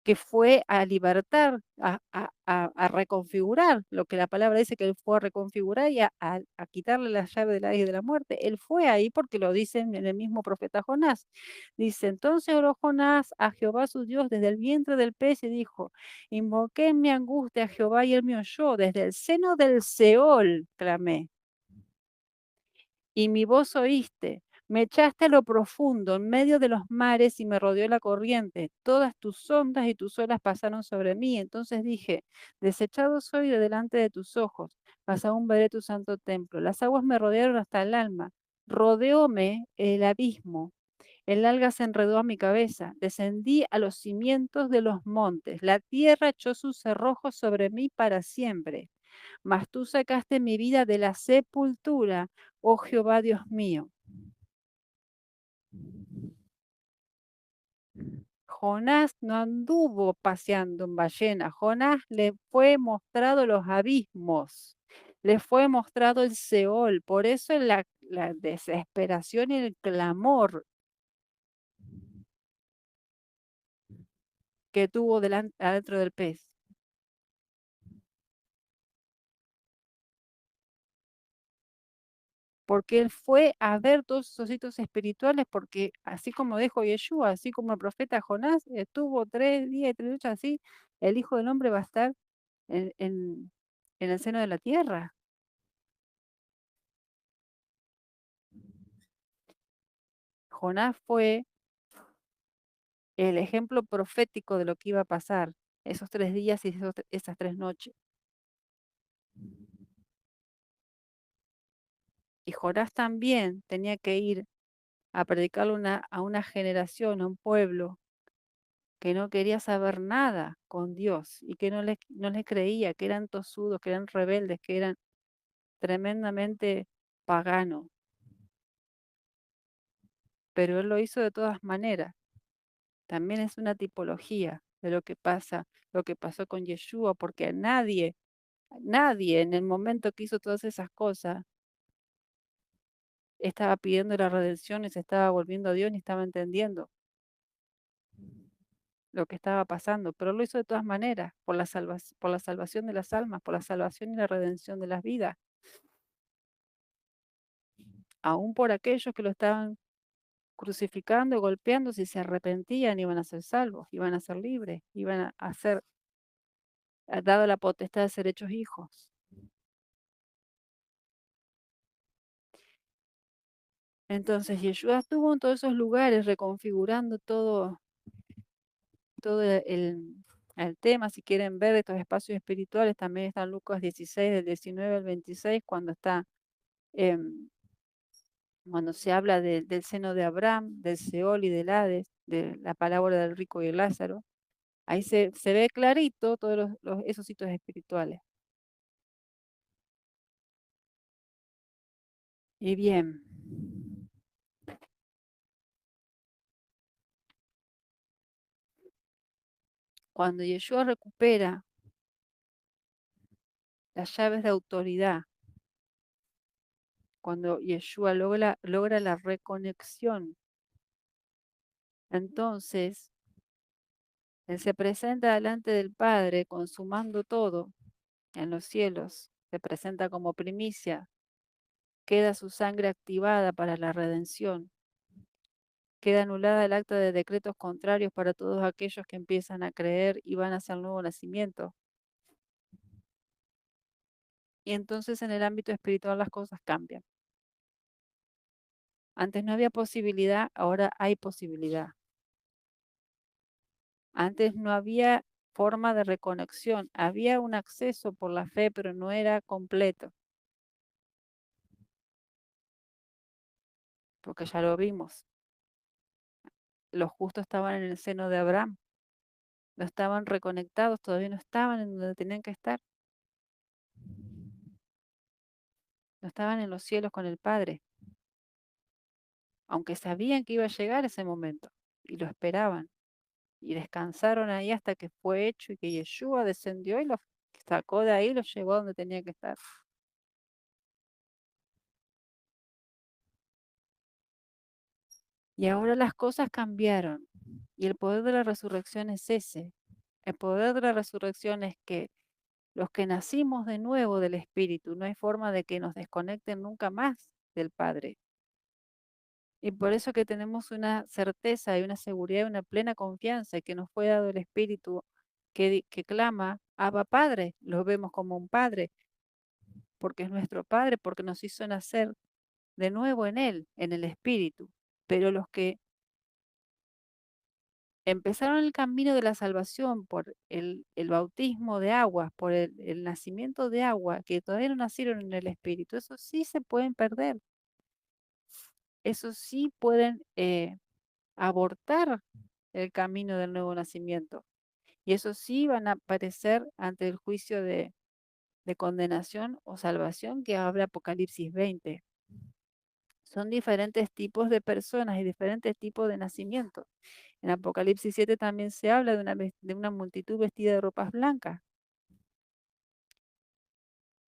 A: que fue a libertar, a reconfigurar, lo que la palabra dice que él fue a reconfigurar y a quitarle la llave de la vida y de la muerte. Él fue ahí porque lo dice en el mismo profeta Jonás. Dice, entonces oró Jonás a Jehová su Dios desde el vientre del pez y dijo, invoqué en mi angustia a Jehová y él me oyó, desde el seno del Seol clamé y mi voz oíste. Me echaste a lo profundo, en medio de los mares, y me rodeó la corriente. Todas tus ondas y tus olas pasaron sobre mí. Entonces dije, desechado soy de delante de tus ojos, mas aún veré tu santo templo. Las aguas me rodearon hasta el alma. Rodeóme el abismo. El alga se enredó a mi cabeza. Descendí a los cimientos de los montes. La tierra echó sus cerrojos sobre mí para siempre. Mas tú sacaste mi vida de la sepultura, oh Jehová Dios mío. Jonás no anduvo paseando en ballena, Jonás le fue mostrado los abismos, le fue mostrado el Seol, por eso la desesperación y el clamor que tuvo adentro del pez. Porque él fue a ver todos esos sitios espirituales, porque así como dijo Yeshua, así como el profeta Jonás estuvo 3 días y 3 noches así, el Hijo del Hombre va a estar en el seno de la tierra. Jonás fue el ejemplo profético de lo que iba a pasar esos 3 días y esas 3 noches. Y Jonás también tenía que ir a predicarle a una generación, a un pueblo que no quería saber nada con Dios y que no le creía, que eran tosudos, que eran rebeldes, que eran tremendamente paganos. Pero él lo hizo de todas maneras. También es una tipología de lo que pasa, lo que pasó con Yeshua, porque nadie en el momento que hizo todas esas cosas estaba pidiendo la redención y se estaba volviendo a Dios ni estaba entendiendo lo que estaba pasando, pero lo hizo de todas maneras, por la salvación de las almas, por la salvación y la redención de las vidas, aún por aquellos que lo estaban crucificando, golpeando, si se arrepentían iban a ser salvos, iban a ser libres, iban a ser dado la potestad de ser hechos hijos. Entonces Yeshua estuvo en todos esos lugares reconfigurando todo el tema. Si quieren ver estos espacios espirituales, también está en Lucas 16, del 19 al 26, em, cuando se habla del seno de Abraham, del Seol y del Hades, de la palabra del rico y el Lázaro. Ahí se ve clarito todos esos sitios espirituales. Y bien, cuando Yeshua recupera las llaves de autoridad, cuando Yeshua logra la reconexión, entonces él se presenta delante del Padre consumando todo en los cielos, se presenta como primicia, queda su sangre activada para la redención, queda anulada el acta de decretos contrarios para todos aquellos que empiezan a creer y van hacia el nuevo nacimiento. Y entonces en el ámbito espiritual las cosas cambian. Antes no había posibilidad, ahora hay posibilidad. Antes no había forma de reconexión, había un acceso por la fe, pero no era completo, porque ya lo vimos. Los justos estaban en el seno de Abraham, no estaban reconectados, todavía no estaban en donde tenían que estar, no estaban en los cielos con el Padre, aunque sabían que iba a llegar ese momento y lo esperaban y descansaron ahí hasta que fue hecho y que Yeshua descendió y los sacó de ahí y los llevó a donde tenía que estar. Y ahora las cosas cambiaron y el poder de la resurrección es ese. El poder de la resurrección es que los que nacimos de nuevo del Espíritu, no hay forma de que nos desconecten nunca más del Padre. Y por eso que tenemos una certeza y una seguridad y una plena confianza que nos fue dado el Espíritu que clama, Abba Padre, lo vemos como un Padre, porque es nuestro Padre, porque nos hizo nacer de nuevo en Él, en el Espíritu. Pero los que empezaron el camino de la salvación por el bautismo de agua, por el nacimiento de agua, que todavía no nacieron en el Espíritu, eso sí se pueden perder, eso sí pueden abortar el camino del nuevo nacimiento. Y eso sí van a aparecer ante el juicio de condenación o salvación que habla Apocalipsis 20. Son diferentes tipos de personas y diferentes tipos de nacimiento. En Apocalipsis 7 también se habla de una multitud vestida de ropas blancas,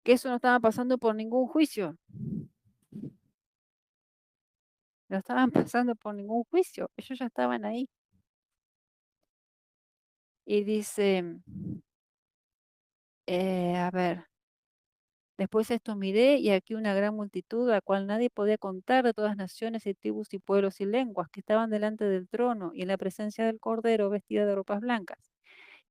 A: que eso no estaba pasando por ningún juicio, no estaban pasando por ningún juicio, ellos ya estaban ahí. Y dice, a ver, después esto miré y aquí una gran multitud, a la cual nadie podía contar, de todas naciones y tribus y pueblos y lenguas, que estaban delante del trono y en la presencia del Cordero, vestida de ropas blancas,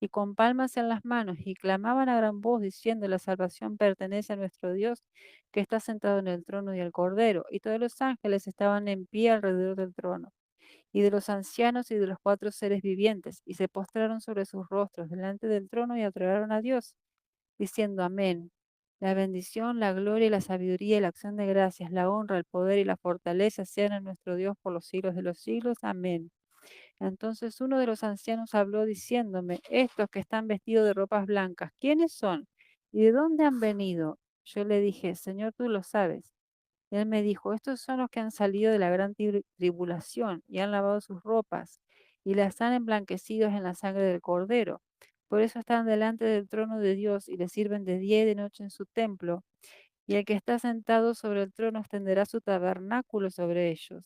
A: y con palmas en las manos, y clamaban a gran voz, diciendo, la salvación pertenece a nuestro Dios, que está sentado en el trono y el Cordero. Y todos los ángeles estaban en pie alrededor del trono, y de los ancianos y de los cuatro seres vivientes, y se postraron sobre sus rostros delante del trono y adoraron a Dios diciendo amén. La bendición, la gloria y la sabiduría y la acción de gracias, la honra, el poder y la fortaleza sean a nuestro Dios por los siglos de los siglos. Amén. Entonces uno de los ancianos habló diciéndome, estos que están vestidos de ropas blancas, ¿quiénes son? ¿Y de dónde han venido? Yo le dije, Señor, tú lo sabes. Y él me dijo, estos son los que han salido de la gran tribulación y han lavado sus ropas y las han emblanquecido en la sangre del Cordero. Por eso están delante del trono de Dios y le sirven de día y de noche en su templo. Y el que está sentado sobre el trono extenderá su tabernáculo sobre ellos.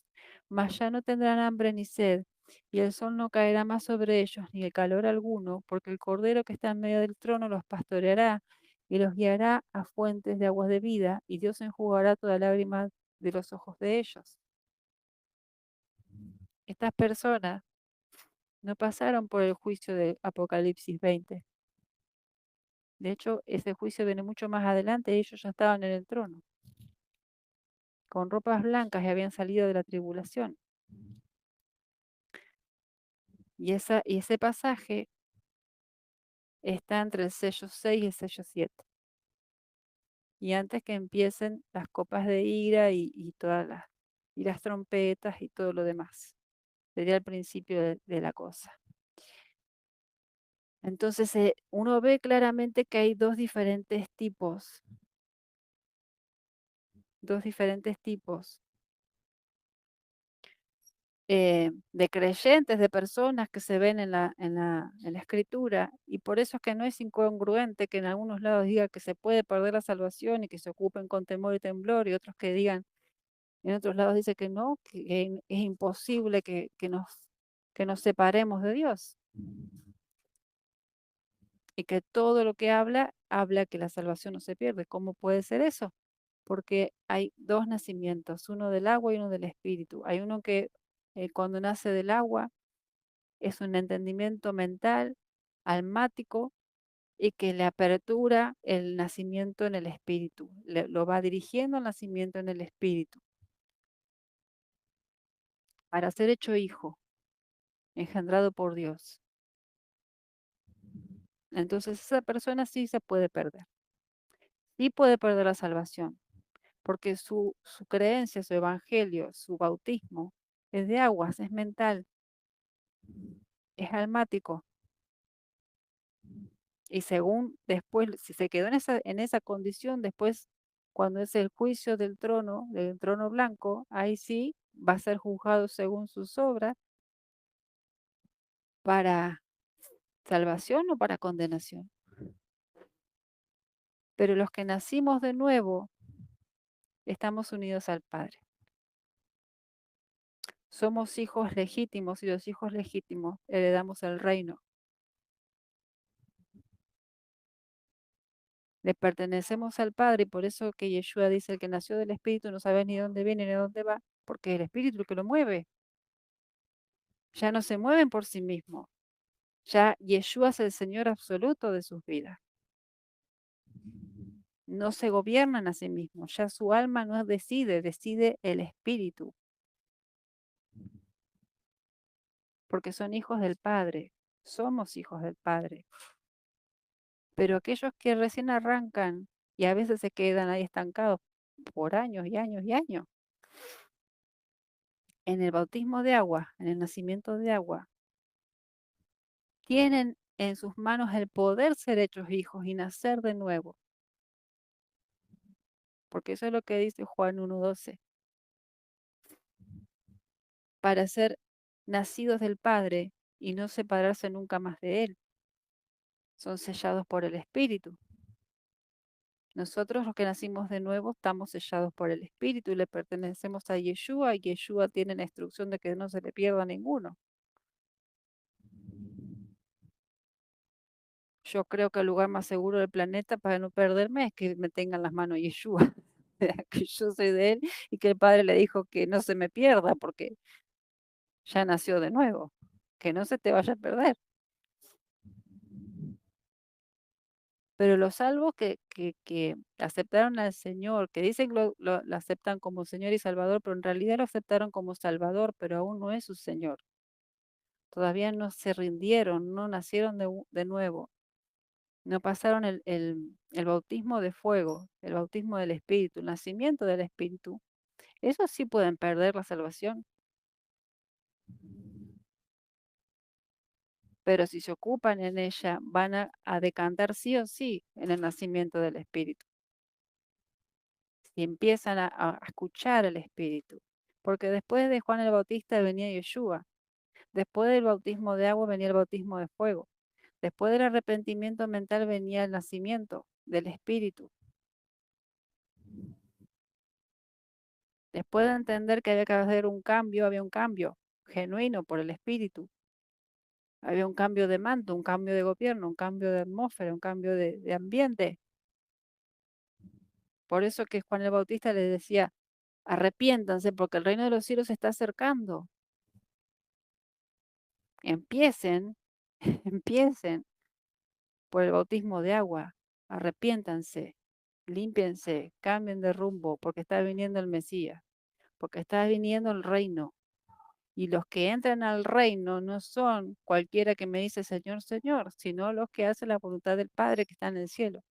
A: Mas ya no tendrán hambre ni sed, y el sol no caerá más sobre ellos, ni el calor alguno, porque el Cordero que está en medio del trono los pastoreará y los guiará a fuentes de aguas de vida, y Dios enjugará toda lágrima de los ojos de ellos. Estas personas no pasaron por el juicio de Apocalipsis 20. De hecho, ese juicio viene mucho más adelante, ellos ya estaban en el trono, con ropas blancas y habían salido de la tribulación. Y ese pasaje está entre el sello 6 y el sello 7. Y antes que empiecen las copas de ira y las trompetas y todo lo demás. Sería el principio de la cosa. Entonces uno ve claramente que hay dos diferentes tipos de creyentes, de personas que se ven en la escritura, y por eso es que no es incongruente que en algunos lados diga que se puede perder la salvación y que se ocupen con temor y temblor, y otros que digan, en otros lados dice que no, que es imposible que nos separemos de Dios, y que todo lo que habla que la salvación no se pierde. ¿Cómo puede ser eso? Porque hay dos nacimientos, uno del agua y uno del espíritu. Hay uno que cuando nace del agua, es un entendimiento mental, almático, y que le apertura el nacimiento en el espíritu, lo va dirigiendo al nacimiento en el espíritu, para ser hecho hijo, engendrado por Dios. Entonces esa persona sí se puede perder, sí puede perder la salvación, porque su creencia, su evangelio, su bautismo es de aguas, es mental, es almático. Y según después, si se quedó en esa condición, después, cuando es el juicio del trono blanco, ahí sí va a ser juzgado según sus obras para salvación o para condenación. Pero los que nacimos de nuevo, estamos unidos al Padre. Somos hijos legítimos y los hijos legítimos heredamos el reino. Le pertenecemos al Padre y por eso que Yeshua dice, el que nació del Espíritu no sabe ni dónde viene ni dónde va, porque es el Espíritu el que lo mueve. Ya no se mueven por sí mismos. Ya Yeshua es el Señor absoluto de sus vidas. No se gobiernan a sí mismos. Ya su alma no decide, decide el Espíritu, porque son hijos del Padre. Somos hijos del Padre. Pero aquellos que recién arrancan y a veces se quedan ahí estancados por años y años y años, en el bautismo de agua, en el nacimiento de agua, tienen en sus manos el poder ser hechos hijos y nacer de nuevo, porque eso es lo que dice Juan 1:12, para ser nacidos del Padre y no separarse nunca más de Él. Son sellados por el Espíritu. Nosotros los que nacimos de nuevo estamos sellados por el Espíritu y le pertenecemos a Yeshua y Yeshua tiene la instrucción de que no se le pierda ninguno. Yo creo que el lugar más seguro del planeta para no perderme es que me tengan las manos Yeshua, que yo soy de él y que el Padre le dijo que no se me pierda porque ya nació de nuevo, que no se te vaya a perder. Pero los salvos que aceptaron al Señor, que dicen que lo aceptan como Señor y Salvador, pero en realidad lo aceptaron como Salvador, pero aún no es su Señor. Todavía no se rindieron, no nacieron de nuevo, no pasaron el bautismo de fuego, el bautismo del Espíritu, el nacimiento del Espíritu. Esos sí pueden perder la salvación, pero si se ocupan en ella, van a decantar sí o sí en el nacimiento del Espíritu. Si empiezan a escuchar el Espíritu. Porque después de Juan el Bautista venía Yeshua. Después del bautismo de agua venía el bautismo de fuego. Después del arrepentimiento mental venía el nacimiento del Espíritu. Después de entender que había que hacer un cambio, había un cambio genuino por el Espíritu. Había un cambio de manto, un cambio de gobierno, un cambio de atmósfera, un cambio de ambiente. Por eso que Juan el Bautista les decía, arrepiéntanse porque el reino de los cielos se está acercando. Empiecen, empiecen por el bautismo de agua. Arrepiéntanse, límpiense, cambien de rumbo porque está viniendo el Mesías, porque está viniendo el reino. Y los que entran al reino no son cualquiera que me dice Señor, Señor, sino los que hacen la voluntad del Padre que está en el cielo.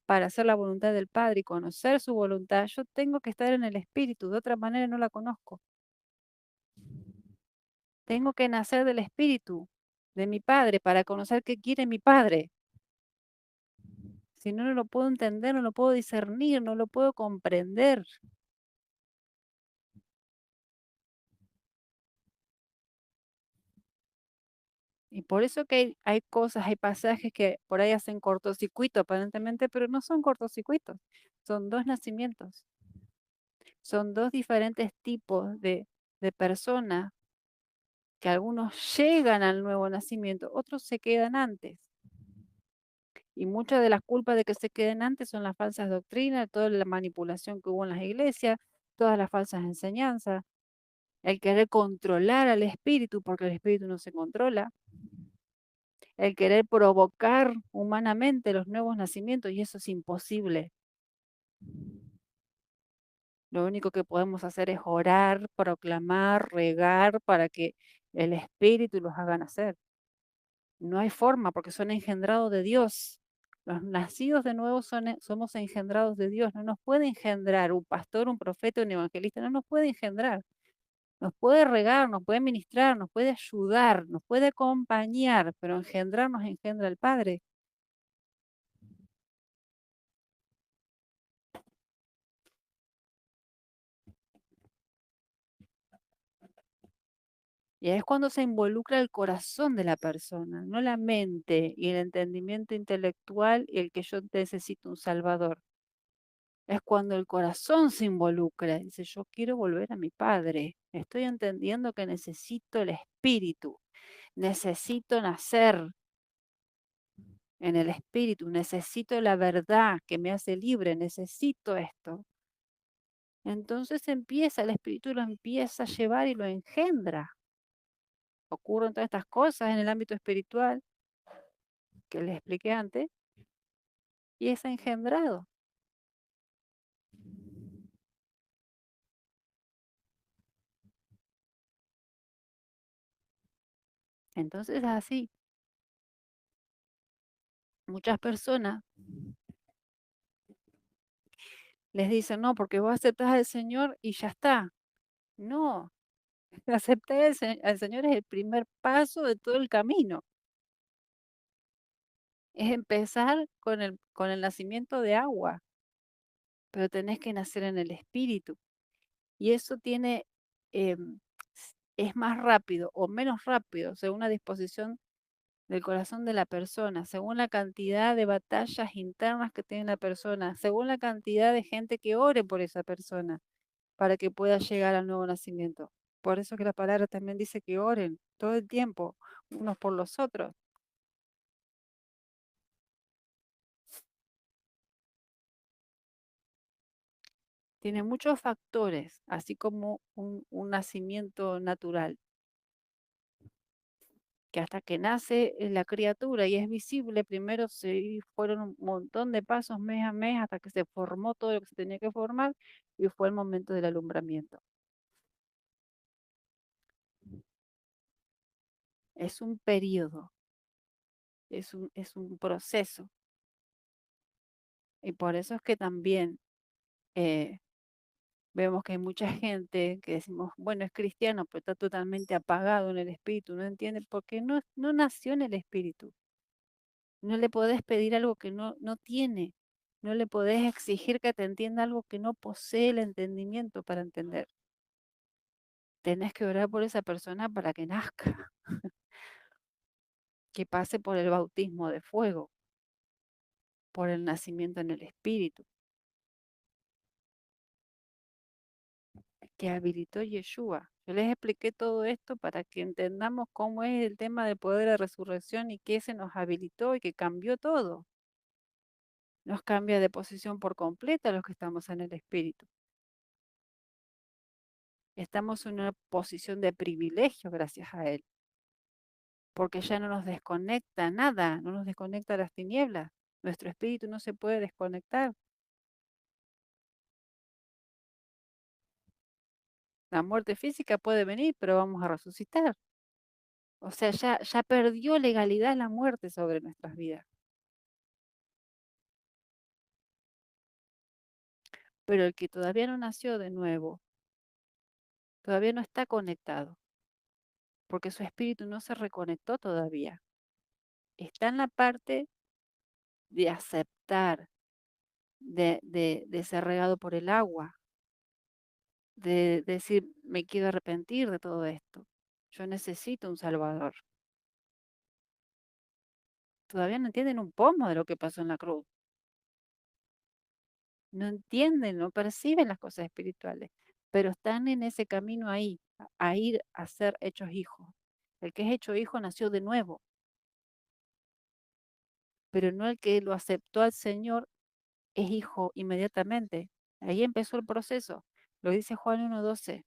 A: Para hacer la voluntad del Padre y conocer su voluntad, yo tengo que estar en el Espíritu, de otra manera no la conozco. Tengo que nacer del Espíritu de mi Padre para conocer qué quiere mi Padre. Si no, no lo puedo entender, no lo puedo discernir, no lo puedo comprender. Y por eso que hay cosas, hay pasajes que por ahí hacen cortocircuito aparentemente, pero no son cortocircuitos, son dos nacimientos, son dos diferentes tipos de personas que algunos llegan al nuevo nacimiento, otros se quedan antes. Y muchas de las culpas de que se queden antes son las falsas doctrinas, toda la manipulación que hubo en las iglesias, todas las falsas enseñanzas, el querer controlar al espíritu porque el espíritu no se controla, el querer provocar humanamente los nuevos nacimientos y eso es imposible. Lo único que podemos hacer es orar, proclamar, regar para que el espíritu los haga nacer. No hay forma porque son engendrados de Dios. Los nacidos de nuevo somos engendrados de Dios. No nos puede engendrar un pastor, un profeta, un evangelista. No nos puede engendrar. Nos puede regar, nos puede ministrar, nos puede ayudar, nos puede acompañar, pero engendrar nos engendra el Padre. Y es cuando se involucra el corazón de la persona, no la mente y el entendimiento intelectual y el que yo necesito un salvador. Es cuando el corazón se involucra. Dice, yo quiero volver a mi padre. Estoy entendiendo que necesito el espíritu. Necesito nacer. en el espíritu, necesito la verdad que me hace libre, necesito esto. Entonces el espíritu lo empieza a llevar y lo engendra. Ocurren todas estas cosas en el ámbito espiritual que les expliqué antes y es engendrado. Entonces es así. Muchas personas les dicen, no, porque vos aceptás al Señor y ya está. No, aceptar al Señor es el primer paso de todo el camino. Es empezar con el nacimiento de agua, pero tenés que nacer en el espíritu. Y eso tiene, es más rápido o menos rápido según la disposición del corazón de la persona, según la cantidad de batallas internas que tiene la persona, según la cantidad de gente que ore por esa persona para que pueda llegar al nuevo nacimiento. Por eso que la palabra también dice que oren todo el tiempo, unos por los otros. Tiene muchos factores, así como un nacimiento natural, que hasta que nace la criatura y es visible, primero se fueron un montón de pasos mes a mes hasta que se formó todo lo que se tenía que formar y fue el momento del alumbramiento. Es un periodo, es un proceso. Y por eso es que también eh, vemos que hay mucha gente que decimos, bueno, es cristiano, pero está totalmente apagado en el espíritu, no entiende, porque no nació en el espíritu. No le podés pedir algo que no tiene. No le podés exigir que te entienda algo que no posee el entendimiento para entender. Tenés que orar por esa persona para que nazca, que pase por el bautismo de fuego, por el nacimiento en el espíritu, que habilitó Yeshua. Yo les expliqué todo esto para que entendamos cómo es el tema del poder de la resurrección y que se nos habilitó y que cambió todo. Nos cambia de posición por completa los que estamos en el espíritu. Estamos en una posición de privilegio gracias a Él, porque ya no nos desconecta nada, no nos desconecta las tinieblas. Nuestro espíritu no se puede desconectar. La muerte física puede venir, pero vamos a resucitar. O sea, ya perdió legalidad la muerte sobre nuestras vidas. Pero el que todavía no nació de nuevo, todavía no está conectado, porque su espíritu no se reconectó todavía. Está en la parte de aceptar, de ser regado por el agua, de decir, me quiero arrepentir de todo esto. Yo necesito un Salvador. Todavía no entienden un pomo de lo que pasó en la cruz. No entienden, no perciben las cosas espirituales, pero están en ese camino ahí, a ir a ser hechos hijos. El que es hecho hijo nació de nuevo, pero no el que lo aceptó al Señor es hijo inmediatamente. Ahí empezó el proceso. Lo dice Juan 1:12.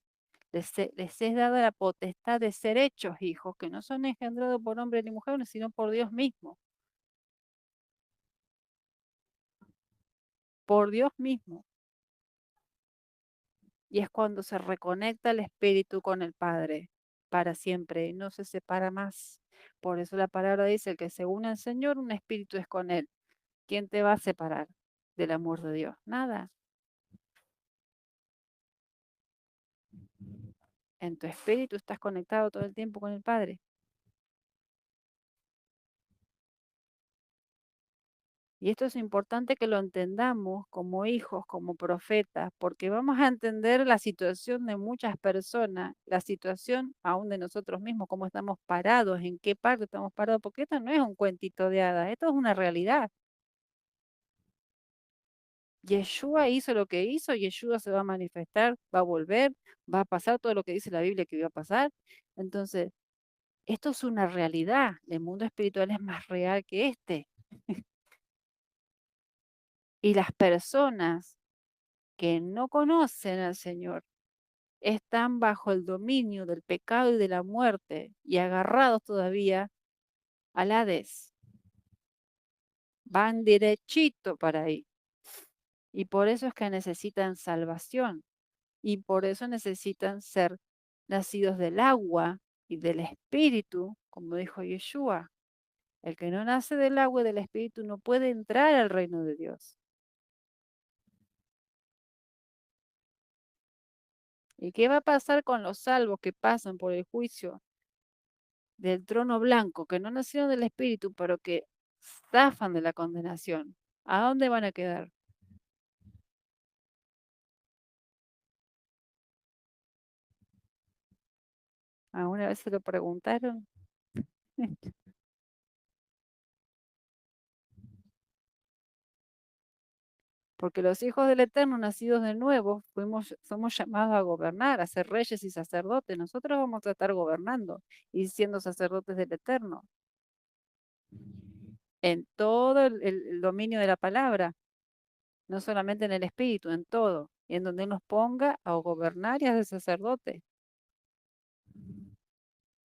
A: Les es dada la potestad de ser hechos hijos, que no son engendrados por hombre ni mujer, sino por Dios mismo. Por Dios mismo. Y es cuando se reconecta el espíritu con el Padre para siempre y no se separa más. Por eso la palabra dice, el que se une al Señor, un espíritu es con Él. ¿Quién te va a separar del amor de Dios? Nada. En tu espíritu estás conectado todo el tiempo con el Padre. Y esto es importante que lo entendamos como hijos, como profetas, porque vamos a entender la situación de muchas personas, la situación aún de nosotros mismos, cómo estamos parados, en qué parte estamos parados, porque esto no es un cuentito de hadas, esto es una realidad. Yeshua hizo lo que hizo, Yeshua se va a manifestar, va a volver, va a pasar todo lo que dice la Biblia que iba a pasar. Entonces, esto es una realidad, el mundo espiritual es más real que este. Y las personas que no conocen al Señor están bajo el dominio del pecado y de la muerte y agarrados todavía al Hades. Van derechito para ahí. Y por eso es que necesitan salvación. Y por eso necesitan ser nacidos del agua y del Espíritu, como dijo Yeshua. El que no nace del agua y del Espíritu no puede entrar al reino de Dios. ¿Y qué va a pasar con los salvos que pasan por el juicio del trono blanco, que no nacieron del Espíritu, pero que zafan de la condenación? ¿A dónde van a quedar? ¿Alguna vez se lo preguntaron? Porque los hijos del Eterno, nacidos de nuevo, somos llamados a gobernar, a ser reyes y sacerdotes. Nosotros vamos a estar gobernando y siendo sacerdotes del Eterno en todo el dominio de la palabra, no solamente en el espíritu, en todo, y en donde Él nos ponga a gobernar y a ser sacerdotes,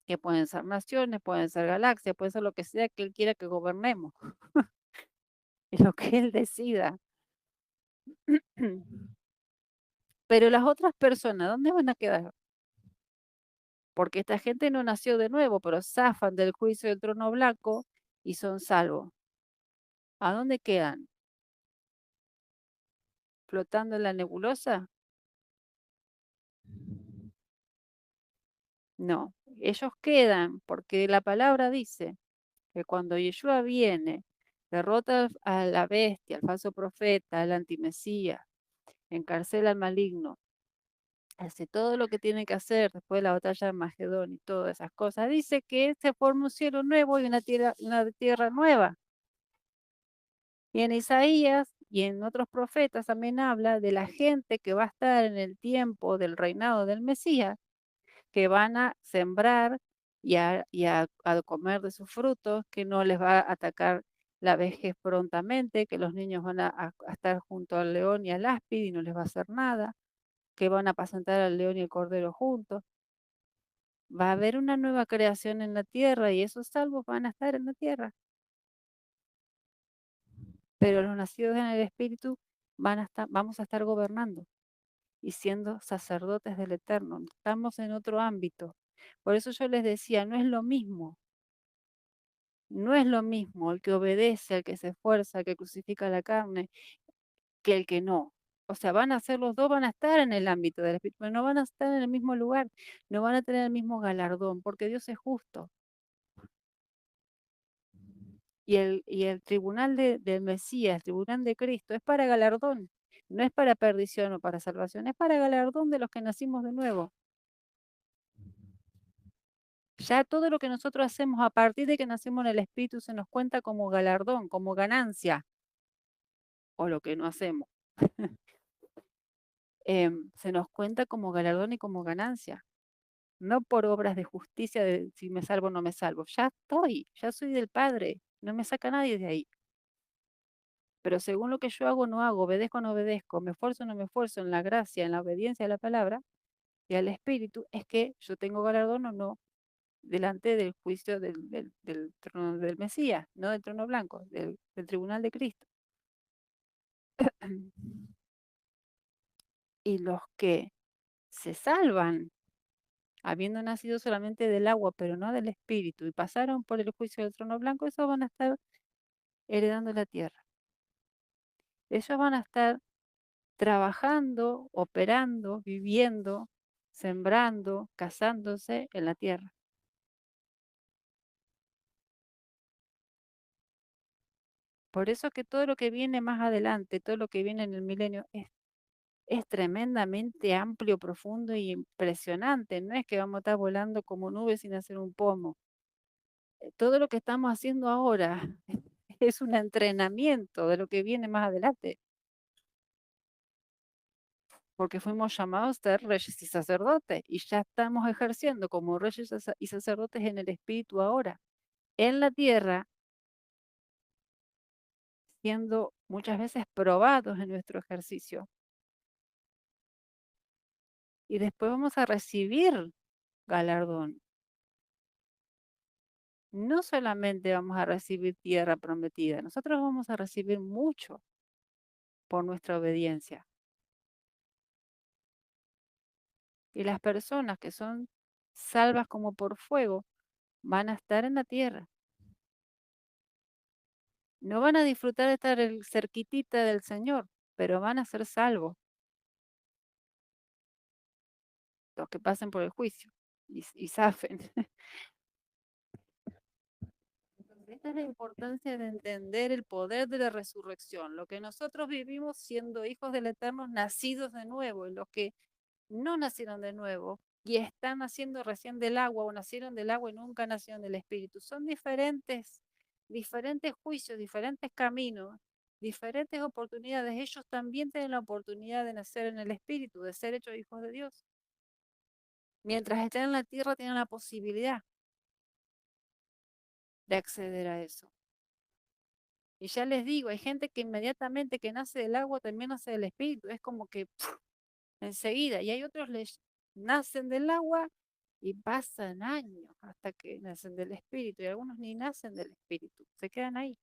A: que pueden ser naciones, pueden ser galaxias, puede ser lo que sea que Él quiera que gobernemos, es lo que Él decida. Pero las otras personas, ¿dónde van a quedar? Porque esta gente no nació de nuevo, pero zafan del juicio del trono blanco y son salvos. ¿A dónde quedan? ¿Flotando en la nebulosa? No, ellos quedan porque la palabra dice que cuando Yeshua viene, derrota a la bestia, al falso profeta, al antimesías, encarcela al maligno, hace todo lo que tiene que hacer después de la batalla de Magedón y todas esas cosas. Dice que se forma un cielo nuevo y una tierra nueva. Y en Isaías y en otros profetas también habla de la gente que va a estar en el tiempo del reinado del Mesías, que van a sembrar y a comer de sus frutos, que no les va a atacar la vejez prontamente, que los niños van a estar junto al león y al áspid y no les va a hacer nada, que van a apacentar al león y el cordero juntos. Va a haber una nueva creación en la tierra y esos salvos van a estar en la tierra. Pero los nacidos en el Espíritu vamos a estar gobernando y siendo sacerdotes del Eterno. Estamos en otro ámbito. Por eso yo les decía, no es lo mismo el que obedece, el que se esfuerza, el que crucifica la carne, que el que no. O sea, van a ser los dos, van a estar en el ámbito del Espíritu, pero no van a estar en el mismo lugar, no van a tener el mismo galardón, porque Dios es justo. Y el tribunal del Mesías, el tribunal de Cristo, es para galardón, no es para perdición o para salvación, es para galardón de los que nacimos de nuevo. Ya todo lo que nosotros hacemos a partir de que nacimos en el Espíritu se nos cuenta como galardón, como ganancia, o lo que no hacemos. Se nos cuenta como galardón y como ganancia, no por obras de justicia de si me salvo o no me salvo. Ya estoy, ya soy del Padre, no me saca nadie de ahí. Pero según lo que yo hago, no hago, obedezco o no obedezco, me esfuerzo o no me esfuerzo en la gracia, en la obediencia a la palabra y al Espíritu, es que yo tengo galardón o no delante del juicio del trono del Mesías, no del trono blanco, del tribunal de Cristo. Y los que se salvan, habiendo nacido solamente del agua, pero no del Espíritu, y pasaron por el juicio del trono blanco, esos van a estar heredando la tierra. Ellos van a estar trabajando, operando, viviendo, sembrando, casándose en la tierra. Por eso que todo lo que viene más adelante, todo lo que viene en el milenio, es tremendamente amplio, profundo y impresionante. No es que vamos a estar volando como nubes sin hacer un pomo. Todo lo que estamos haciendo ahora es un entrenamiento de lo que viene más adelante, porque fuimos llamados a ser reyes y sacerdotes y ya estamos ejerciendo como reyes y sacerdotes en el espíritu ahora, en la tierra, siendo muchas veces probados en nuestro ejercicio. Y después vamos a recibir galardón. No solamente vamos a recibir tierra prometida, nosotros vamos a recibir mucho por nuestra obediencia. Y las personas que son salvas como por fuego van a estar en la tierra. No van a disfrutar de estar cerquitita del Señor, pero van a ser salvos los que pasen por el juicio y zafen. Entonces, esta es la importancia de entender el poder de la resurrección, lo que nosotros vivimos siendo hijos del Eterno, nacidos de nuevo, y los que no nacieron de nuevo y están naciendo recién del agua o nacieron del agua y nunca nacieron del Espíritu. Son diferentes juicios, diferentes caminos, diferentes oportunidades. Ellos también tienen la oportunidad de nacer en el Espíritu, de ser hechos hijos de Dios. Mientras estén en la tierra tienen la posibilidad de acceder a eso. Y ya les digo, hay gente que inmediatamente que nace del agua también nace del Espíritu. Es como que enseguida. Y hay otros les nacen del agua y pasan años hasta que nacen del Espíritu. Y algunos ni nacen del Espíritu, se quedan ahí.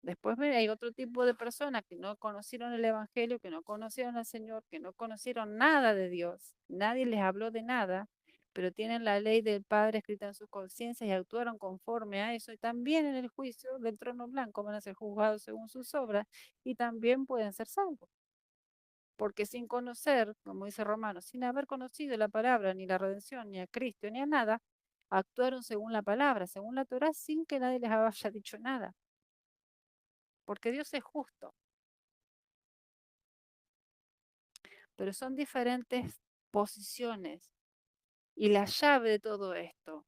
A: Después hay otro tipo de personas que no conocieron el Evangelio, que no conocieron al Señor, que no conocieron nada de Dios. Nadie les habló de nada, pero tienen la ley del Padre escrita en sus conciencias y actuaron conforme a eso. Y también en el juicio del trono blanco van a ser juzgados según sus obras y también pueden ser salvos. Porque sin conocer, como dice Romanos, sin haber conocido la palabra, ni la redención, ni a Cristo, ni a nada, actuaron según la palabra, según la Torá, sin que nadie les haya dicho nada. Porque Dios es justo, pero son diferentes posiciones. Y la llave de todo esto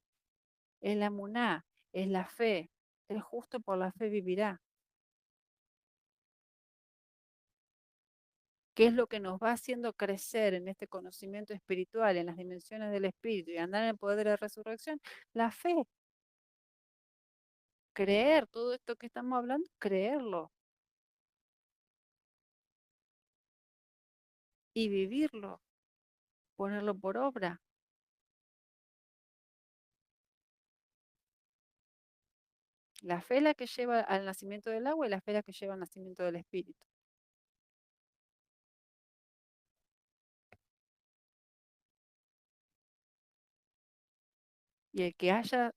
A: es la muná, es la fe. El justo por la fe vivirá. ¿Qué es lo que nos va haciendo crecer en este conocimiento espiritual, en las dimensiones del espíritu y andar en el poder de la resurrección? La fe. Creer todo esto que estamos hablando, creerlo y vivirlo, ponerlo por obra. La fe es la que lleva al nacimiento del agua y la fe es la que lleva al nacimiento del espíritu. Y el que haya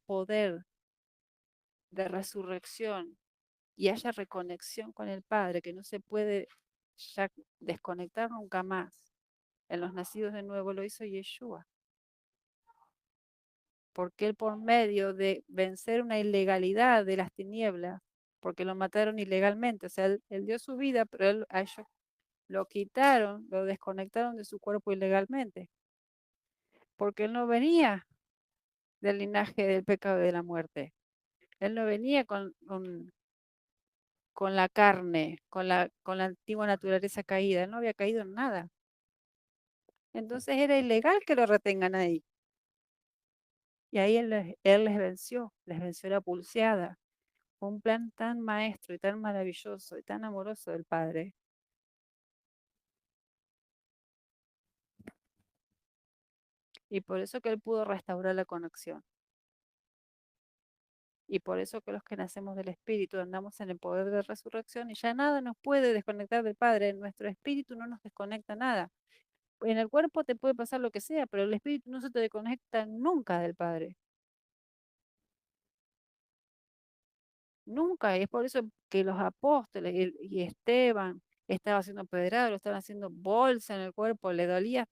A: poder de resurrección y haya reconexión con el Padre, que no se puede ya desconectar nunca más. En los nacidos de nuevo lo hizo Yeshua, porque él por medio de vencer una ilegalidad de las tinieblas, porque lo mataron ilegalmente, o sea, él dio su vida, pero a ellos lo quitaron, lo desconectaron de su cuerpo ilegalmente, porque él no venía del linaje del pecado y de la muerte. Él no venía con la carne, con la antigua naturaleza caída, él no había caído en nada. Entonces era ilegal que lo retengan ahí. Y ahí él les venció la pulseada. Fue un plan tan maestro y tan maravilloso y tan amoroso del Padre. Y por eso que él pudo restaurar la conexión. Y por eso que los que nacemos del Espíritu andamos en el poder de la resurrección y ya nada nos puede desconectar del Padre. En nuestro espíritu no nos desconecta nada. En el cuerpo te puede pasar lo que sea, pero el espíritu no se te desconecta nunca del Padre. Nunca. Y es por eso que los apóstoles y Esteban estaba haciendo pedrado, lo estaban haciendo bolsa en el cuerpo, le dolía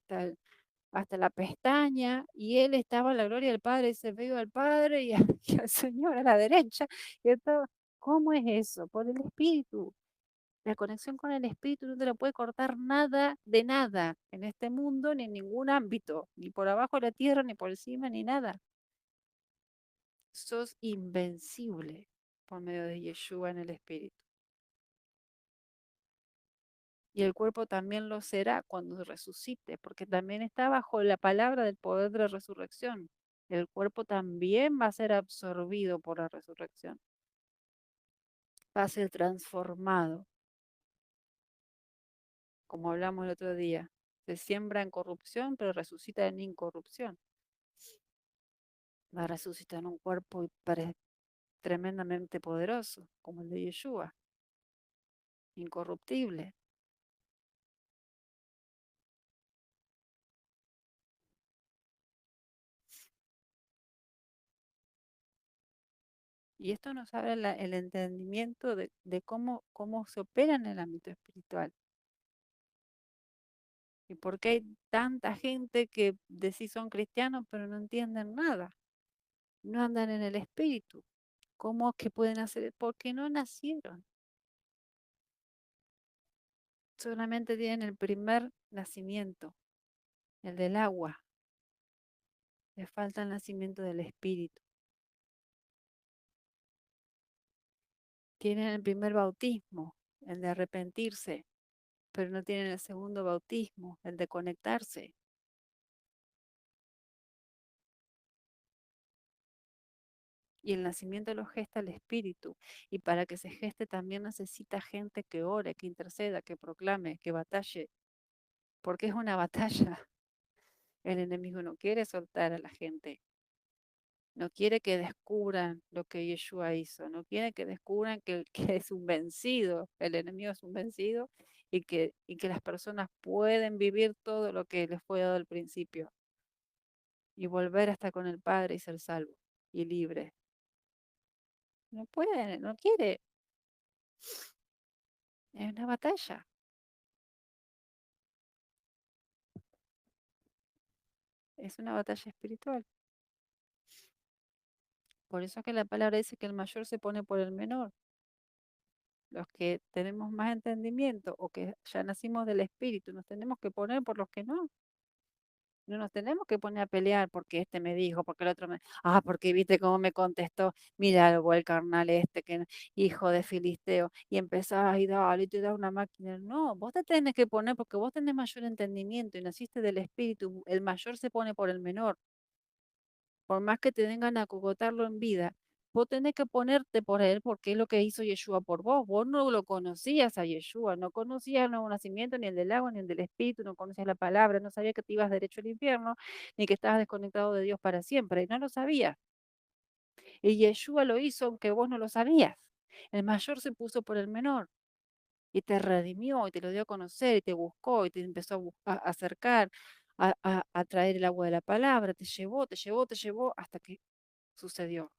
A: hasta la pestaña, y él estaba en la gloria del Padre, y se vio al Padre y, y al Señor a la derecha. Y estaba, ¿cómo es eso? Por el Espíritu. La conexión con el Espíritu no te la puede cortar nada de nada en este mundo, ni en ningún ámbito, ni por abajo de la tierra, ni por encima, ni nada. Sos invencible por medio de Yeshua en el Espíritu. Y el cuerpo también lo será cuando resucite, porque también está bajo la palabra del poder de la resurrección. el cuerpo también va a ser absorbido por la resurrección, va a ser transformado, como hablamos el otro día. Se siembra en corrupción, pero resucita en incorrupción. Va a resucitar en un cuerpo tremendamente poderoso, como el de Yeshua, incorruptible. Y esto nos abre el entendimiento de cómo se opera en el ámbito espiritual. Y por qué hay tanta gente que decís son cristianos, pero no entienden nada. No andan en el espíritu. ¿Cómo es que pueden hacer? Porque no nacieron. Solamente tienen el primer nacimiento, el del agua. Les falta el nacimiento del espíritu. Tienen el primer bautismo, el de arrepentirse, pero no tienen el segundo bautismo, el de conectarse. Y el nacimiento lo gesta el espíritu. Y para que se geste también necesita gente que ore, que interceda, que proclame, que batalle. Porque es una batalla. El enemigo no quiere soltar a la gente. No quiere que descubran lo que Yeshua hizo. No quiere que descubran que es un vencido. El enemigo es un vencido y que las personas pueden vivir todo lo que les fue dado al principio. Y volver hasta con el Padre y ser salvo y libre. No puede, no quiere. Es una batalla. Es una batalla espiritual. Por eso es que la palabra dice que el mayor se pone por el menor. Los que tenemos más entendimiento o que ya nacimos del espíritu, nos tenemos que poner por los que no. No nos tenemos que poner a pelear porque este me dijo, porque el otro me... Ah, porque viste cómo me contestó. Mira el carnal este, que hijo de Filisteo. Y empezás y dale, y te da una máquina. No, vos te tenés que poner porque vos tenés mayor entendimiento y naciste del espíritu. El mayor se pone por el menor. Por más que te vengan a cogotarlo en vida, vos tenés que ponerte por él porque es lo que hizo Yeshua por vos. Vos no lo conocías a Yeshua, no conocías el nuevo nacimiento, ni el del agua, ni el del espíritu, no conocías la palabra, no sabías que te ibas derecho al infierno, ni que estabas desconectado de Dios para siempre, no lo sabías. Y Yeshua lo hizo aunque vos no lo sabías. El mayor se puso por el menor y te redimió y te lo dio a conocer y te buscó y te empezó a acercar, a traer el agua de la palabra, te llevó, te llevó, te llevó hasta que sucedió.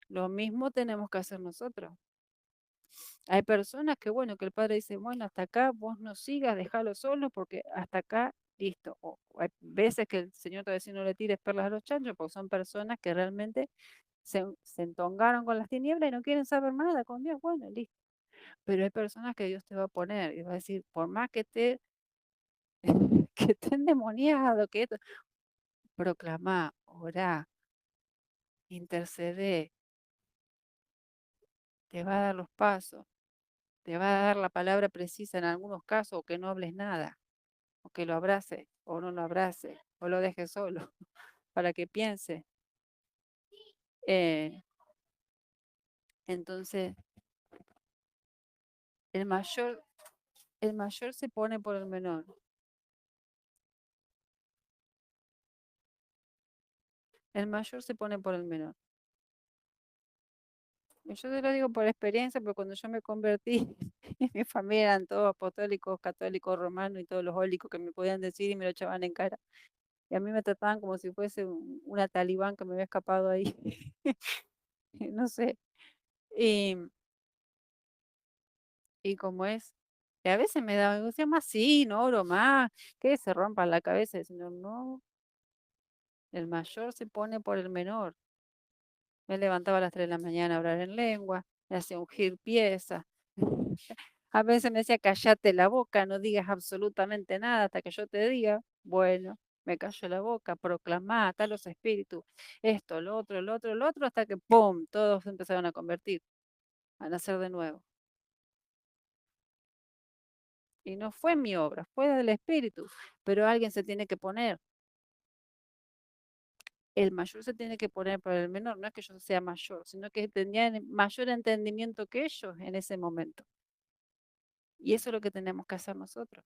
A: Lo mismo tenemos que hacer nosotros. Hay personas que, bueno, que el padre dice, bueno, hasta acá vos no sigas, déjalo solo porque hasta acá, listo. O hay veces que el Señor te dice no le tires perlas a los chanchos porque son personas que realmente se entongaron con las tinieblas y no quieren saber nada con Dios. Bueno, listo. Pero hay personas que Dios te va a poner y va a decir, por más que que esté endemoniado, que esto, proclamá, orá, intercede, te va a dar los pasos. Te va a dar la palabra precisa en algunos casos, o que no hables nada, o que lo abrace, o no lo abrace, o lo dejes solo, para que piense. Eh, entonces, el mayor, el mayor se pone por el menor. El mayor se pone por el menor. Y yo te lo digo por experiencia, porque cuando yo me convertí, en mi familia eran todos apostólicos, católicos, romanos y todos los ólicos que me podían decir y me lo echaban en cara. Y a mí me trataban como si fuese una talibán que me había escapado ahí. No sé. Y, y como es, y a veces me da angustia más, sí, no oro más, que se rompa la cabeza, sino no, el mayor se pone por el menor. Me levantaba a las 3 de la mañana a hablar en lengua, me hacía ungir piezas. A veces me decía, callate la boca, no digas absolutamente nada hasta que yo te diga. Bueno, me callo la boca, proclamá, a los espíritus, esto, lo otro, lo otro, lo otro, hasta que ¡pum! Todos se empezaron a convertir, a nacer de nuevo. Y no fue mi obra, fue del espíritu, pero alguien se tiene que poner. el mayor se tiene que poner por el menor, no es que yo sea mayor, sino que tenía mayor entendimiento que ellos en ese momento. Y eso es lo que tenemos que hacer nosotros.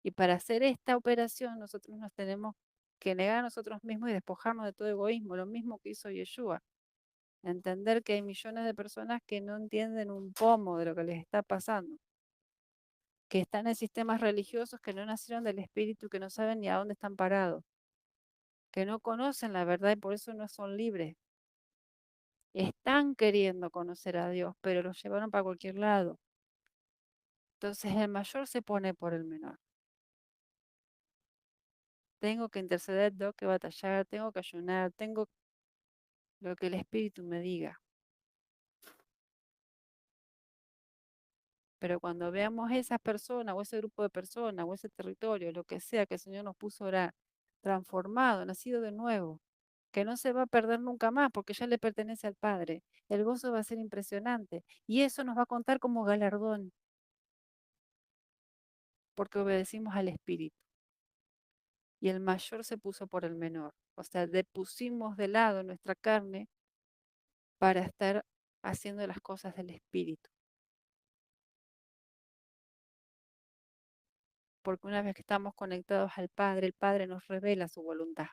A: Y para hacer esta operación, nosotros nos tenemos que negar a nosotros mismos y despojarnos de todo egoísmo, lo mismo que hizo Yeshua. Entender que hay millones de personas que no entienden un pomo de lo que les está pasando, que están en sistemas religiosos que no nacieron del espíritu, que no saben ni a dónde están parados, que no conocen la verdad y por eso no son libres. Están queriendo conocer a Dios, pero los llevaron para cualquier lado. Entonces el mayor se pone por el menor. Tengo que interceder, tengo que batallar, tengo que ayunar, tengo lo que el espíritu me diga. Pero cuando veamos esas personas o ese grupo de personas o ese territorio, lo que sea que el Señor nos puso a orar, transformado, nacido de nuevo, que no se va a perder nunca más porque ya le pertenece al Padre, el gozo va a ser impresionante y eso nos va a contar como galardón porque obedecimos al Espíritu. Y el mayor se puso por el menor, o sea, pusimos de lado nuestra carne para estar haciendo las cosas del Espíritu. Porque una vez que estamos conectados al Padre, el Padre nos revela su voluntad.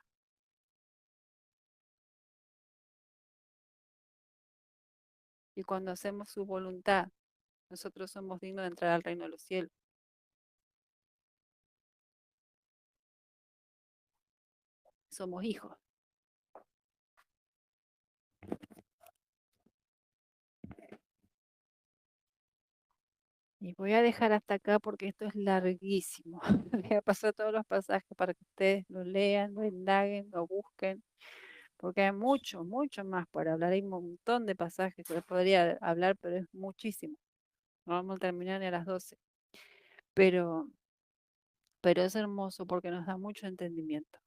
A: Y cuando hacemos su voluntad, nosotros somos dignos de entrar al reino de los cielos. Somos hijos. Y voy a dejar hasta acá porque esto es larguísimo. Voy a pasar todos los pasajes para que ustedes lo lean, lo indaguen, lo busquen, porque hay mucho, mucho más por hablar. Hay un montón de pasajes que les podría hablar, pero es muchísimo. No vamos a terminar ni a las 12. Pero, pero es hermoso porque nos da mucho entendimiento.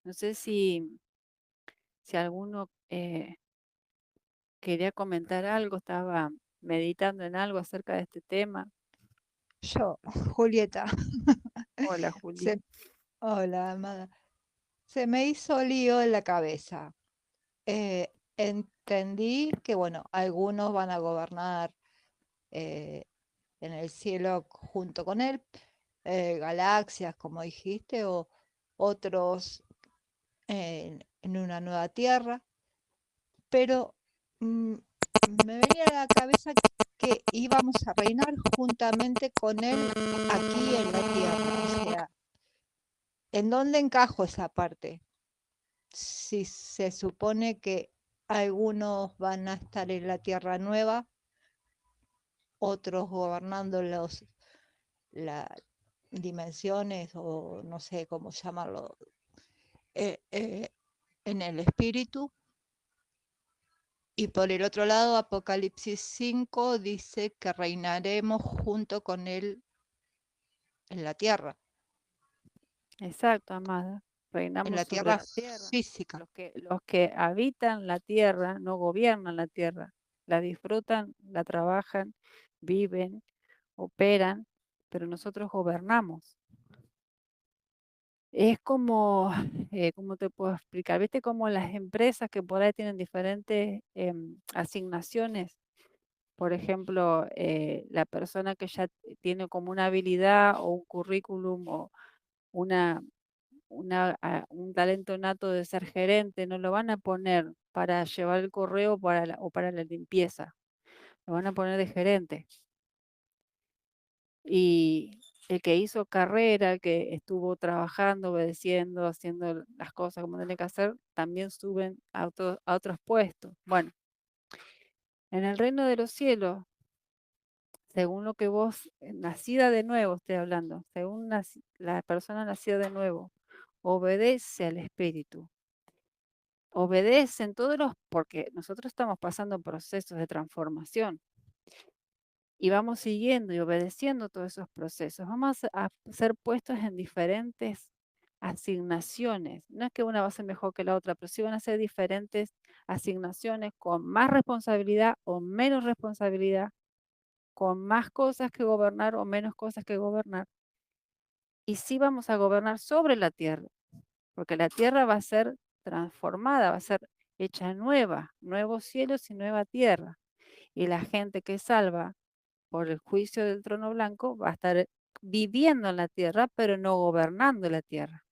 A: No sé si alguno quería comentar algo, estaba meditando en algo acerca de este tema.
B: Yo, Julieta.
A: Hola, Juli.
B: Se- Hola, amada. Se me hizo lío en la cabeza. Entendí que, bueno, algunos van a gobernar eh, en el cielo junto con él, galaxias, como dijiste, o otros en una nueva tierra, pero mm, me venía a la cabeza que íbamos a reinar juntamente con él aquí en la tierra. O sea, ¿en dónde encajo esa parte? Si se supone que algunos van a estar en la Tierra Nueva, otros gobernando las dimensiones o no sé cómo llamarlo, eh, eh, en el espíritu. Y por el otro lado, Apocalipsis 5 dice que reinaremos junto con él en
A: Exacto, amada. Reinamos
B: la
A: sobre
B: tierra
A: la tierra.
B: física.
A: Los que habitan la tierra no gobiernan la tierra. La disfrutan, la trabajan, viven, operan, pero nosotros gobernamos. Es como, ¿cómo te puedo explicar? ¿Viste como las empresas que por ahí tienen diferentes asignaciones? Por ejemplo, la persona que ya tiene como una habilidad o un currículum o una, un talento nato de ser gerente, no lo van a poner para llevar el correo o para la limpieza, lo van a poner de gerente. Y el que hizo carrera, el que estuvo trabajando, obedeciendo, haciendo las cosas como tiene que hacer, también suben a otros puestos. Bueno, en el reino de los cielos, según lo que vos, nacida de nuevo, estoy hablando, según la persona nacida de nuevo, obedece al Espíritu. Obedecen porque nosotros estamos pasando procesos de transformación y vamos siguiendo y obedeciendo todos esos procesos. Vamos a ser puestos en diferentes asignaciones. No es que una va a ser mejor que la otra, pero sí van a ser diferentes asignaciones con más responsabilidad o menos responsabilidad, con más cosas que gobernar o menos cosas que gobernar. Y sí vamos a gobernar sobre la tierra. porque la tierra va a ser transformada, va a ser hecha nueva, nuevos cielos y nueva tierra. Y la gente que salva por el juicio del trono blanco va a estar viviendo en la tierra, pero no gobernando la tierra.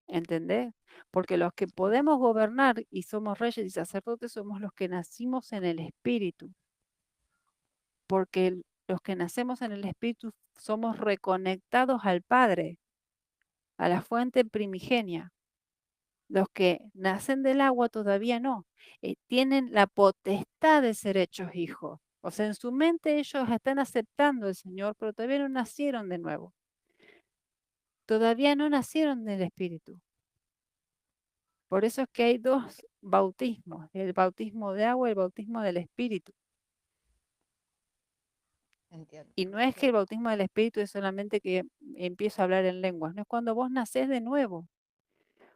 A: ¿Entendés? Porque los que podemos gobernar y somos reyes y sacerdotes somos los que nacimos en el Espíritu. Porque los que nacemos en el Espíritu somos reconectados al Padre, a la fuente primigenia. Los que nacen del agua todavía no. Tienen la potestad de ser hechos hijos. O sea, en su mente ellos están aceptando al Señor, pero todavía no nacieron de nuevo. Todavía no nacieron del Espíritu. Por eso es que hay dos bautismos, el bautismo de agua y el bautismo del Espíritu.
B: Entiendo.
A: Y no es que el bautismo del Espíritu es solamente que empiezo a hablar en lenguas, no es cuando vos nacés de nuevo.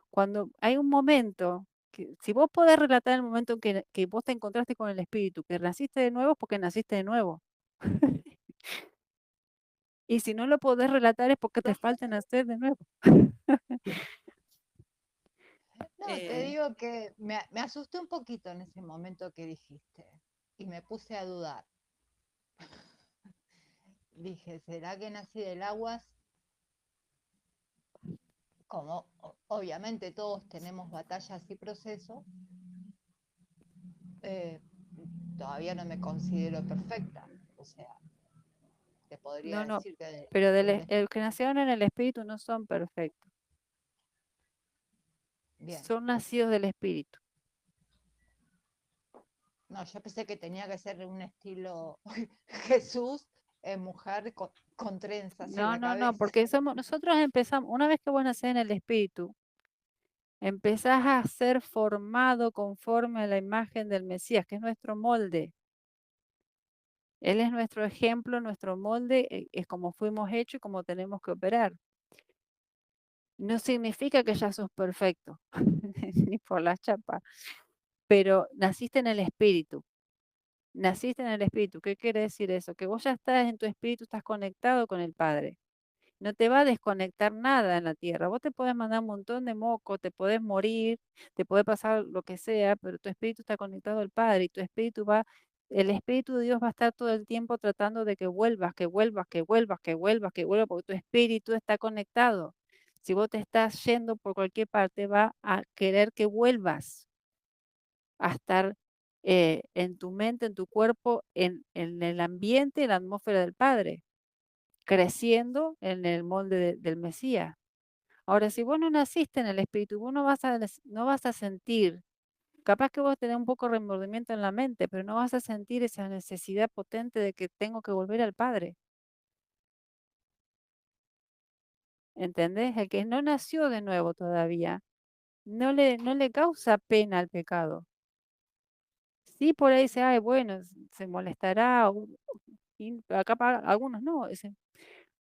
A: Cuando hay un momento, que, si vos podés relatar el momento en que vos te encontraste con el Espíritu, que naciste de nuevo, es porque naciste de nuevo. Y si no lo podés relatar es porque te falta nacer de nuevo.
B: No, te digo que me asusté un poquito en ese momento que dijiste y me puse a dudar. Dije, ¿será que nací del agua? Como obviamente todos tenemos batallas y procesos, eh, todavía no me considero perfecta. O sea, te podría
A: No,
B: decir que
A: pero
B: del
A: el que nacieron en el Espíritu no son perfectos,
B: bien.
A: son nacidos del Espíritu.
B: No, yo pensé que tenía que ser un estilo Jesús, mujer con trenzas en
A: No,
B: la
A: no, no,
B: cabeza.
A: porque nosotros empezamos, una vez que vos nacés en el Espíritu, empezás a ser formado conforme a la imagen del Mesías, que es nuestro molde. Él es nuestro ejemplo, nuestro molde, es como fuimos hechos y como tenemos que operar. No significa que ya sos perfecto, ni por la chapa, pero naciste en el Espíritu. Naciste en el Espíritu. ¿Qué quiere decir eso? Que vos ya estás en tu Espíritu, estás conectado con el Padre. No te va a desconectar nada en la tierra. Vos te podés mandar un montón de moco, te podés morir, te puede pasar lo que sea, pero tu espíritu está conectado al Padre y tu espíritu va, el Espíritu de Dios va a estar todo el tiempo tratando de que vuelvas, que vuelvas, que vuelvas, que vuelvas, que vuelvas, porque tu espíritu está conectado. Si vos te estás yendo por cualquier parte, va a querer que vuelvas a estar en tu mente, en tu cuerpo, en el ambiente, en la atmósfera del Padre creciendo en el molde del Mesías. Ahora, si vos no naciste en el Espíritu, vos no vas a sentir, capaz que vos tenés un poco de remordimiento en la mente, pero no vas a sentir esa necesidad potente de que tengo que volver al Padre. ¿Entendés? El que no nació de nuevo todavía, no le causa pena al pecado. Sí, por ahí dice, ay, bueno, se molestará, y acá algunos no, dicen,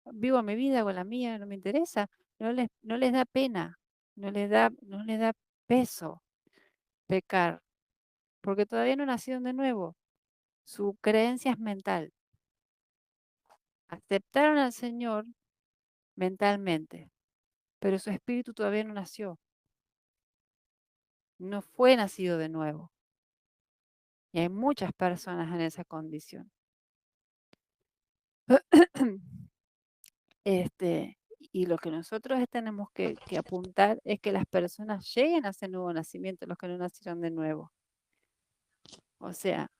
A: vivo mi vida con la mía, no me interesa, no les da pena, no les da peso pecar, porque todavía no nacieron de nuevo. Su creencia es mental. Aceptaron al Señor mentalmente, pero su espíritu todavía no nació, no fue nacido de nuevo. Y hay muchas personas en esa condición. Y lo que nosotros tenemos que apuntar es que las personas lleguen a ese nuevo nacimiento, los que no nacieron de nuevo. O sea,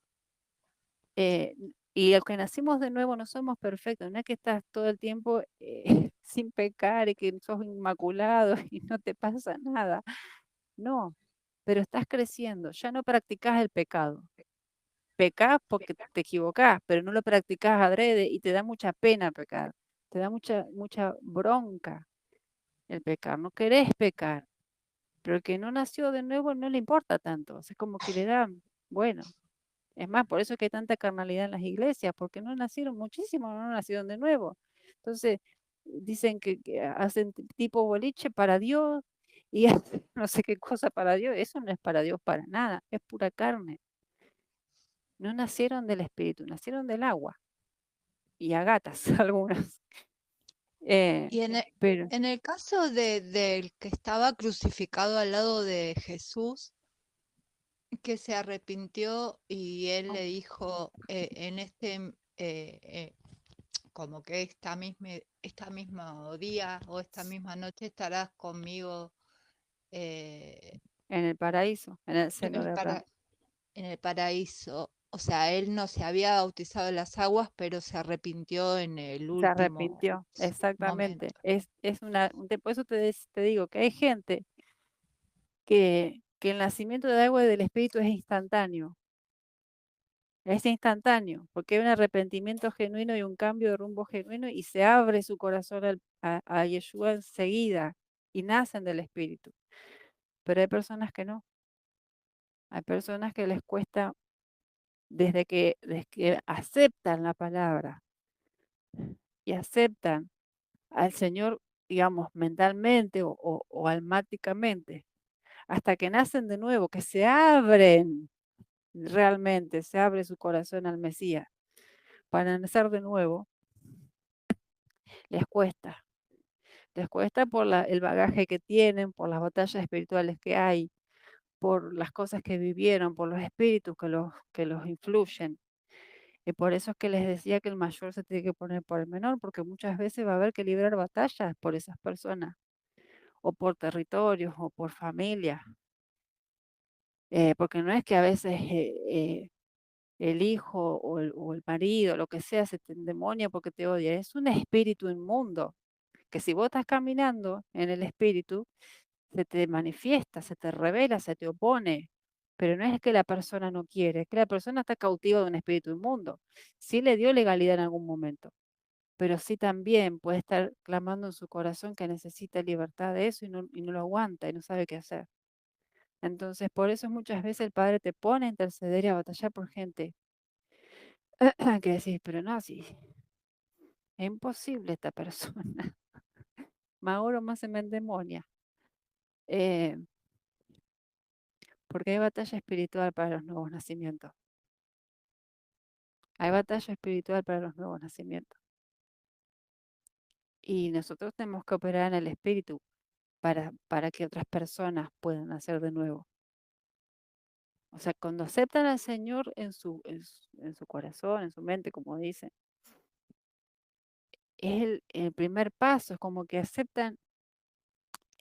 A: y los que nacimos de nuevo no somos perfectos, no es que estás todo el tiempo sin pecar y que sos inmaculado y no te pasa nada. No, pero estás creciendo, ya no practicás el pecado. Pecás porque te equivocás, pero no lo practicás adrede y te da mucha pena pecar, te da mucha bronca el pecar, no querés pecar, pero el que no nació de nuevo no le importa tanto, es como que le da, bueno, es más, por eso es que hay tanta carnalidad en las iglesias, porque no nacieron, muchísimos no nacieron de nuevo. Entonces, dicen que hacen tipo boliche para Dios y hacen no sé qué cosa para Dios, eso no es para Dios para nada, es pura carne. No nacieron del espíritu, nacieron del agua y a gatas algunos.
B: Y
A: pero
B: en el caso del que estaba crucificado al lado de Jesús, que se arrepintió y él le dijo en como que esta misma día o esta misma noche estarás conmigo eh,
A: en el paraíso, en el
B: en
A: seno
B: el
A: de Abraham,
B: en el paraíso. O sea, él no se había bautizado en las aguas, pero se arrepintió en el
A: se
B: último
A: arrepintió, exactamente.
B: momento.
A: Por eso te digo que hay gente que el nacimiento de agua y del Espíritu es instantáneo, porque hay un arrepentimiento genuino y un cambio de rumbo genuino y se abre su corazón a Yeshua enseguida y nacen del Espíritu. Pero hay personas que no, hay personas que les cuesta desde que aceptan la palabra y aceptan al Señor, digamos, mentalmente o almáticamente, hasta que nacen de nuevo, que se abren realmente, se abre su corazón al Mesías para nacer de nuevo, les cuesta. Les cuesta por el bagaje que tienen, por las batallas espirituales que hay, por las cosas que vivieron, por los espíritus que los influyen. Y por eso es que les decía que el mayor se tiene que poner por el menor, porque muchas veces va a haber que librar batallas por esas personas, o por territorios, o por familias. Porque no es que a veces el hijo o el marido, lo que sea, se te endemonia porque te odia. Es un espíritu inmundo, que si vos estás caminando en el espíritu, se te manifiesta, se te revela, se te opone. Pero no es que la persona no quiere, es que la persona está cautiva de un espíritu inmundo. Sí le dio legalidad en algún momento, pero sí también puede estar clamando en su corazón que necesita libertad de eso y no lo aguanta y no sabe qué hacer. Entonces, por eso muchas veces el Padre te pone a interceder y a batallar por gente que decís, pero no, sí, es imposible esta persona. Más oro, más se me endemonia. Eh, porque hay batalla espiritual para los nuevos nacimientos. Hay batalla espiritual para los nuevos nacimientos. Y nosotros tenemos que operar en el espíritu para que otras personas puedan nacer de nuevo. O sea, cuando aceptan al Señor en su corazón, en su mente, como dicen, es el primer paso, es como que aceptan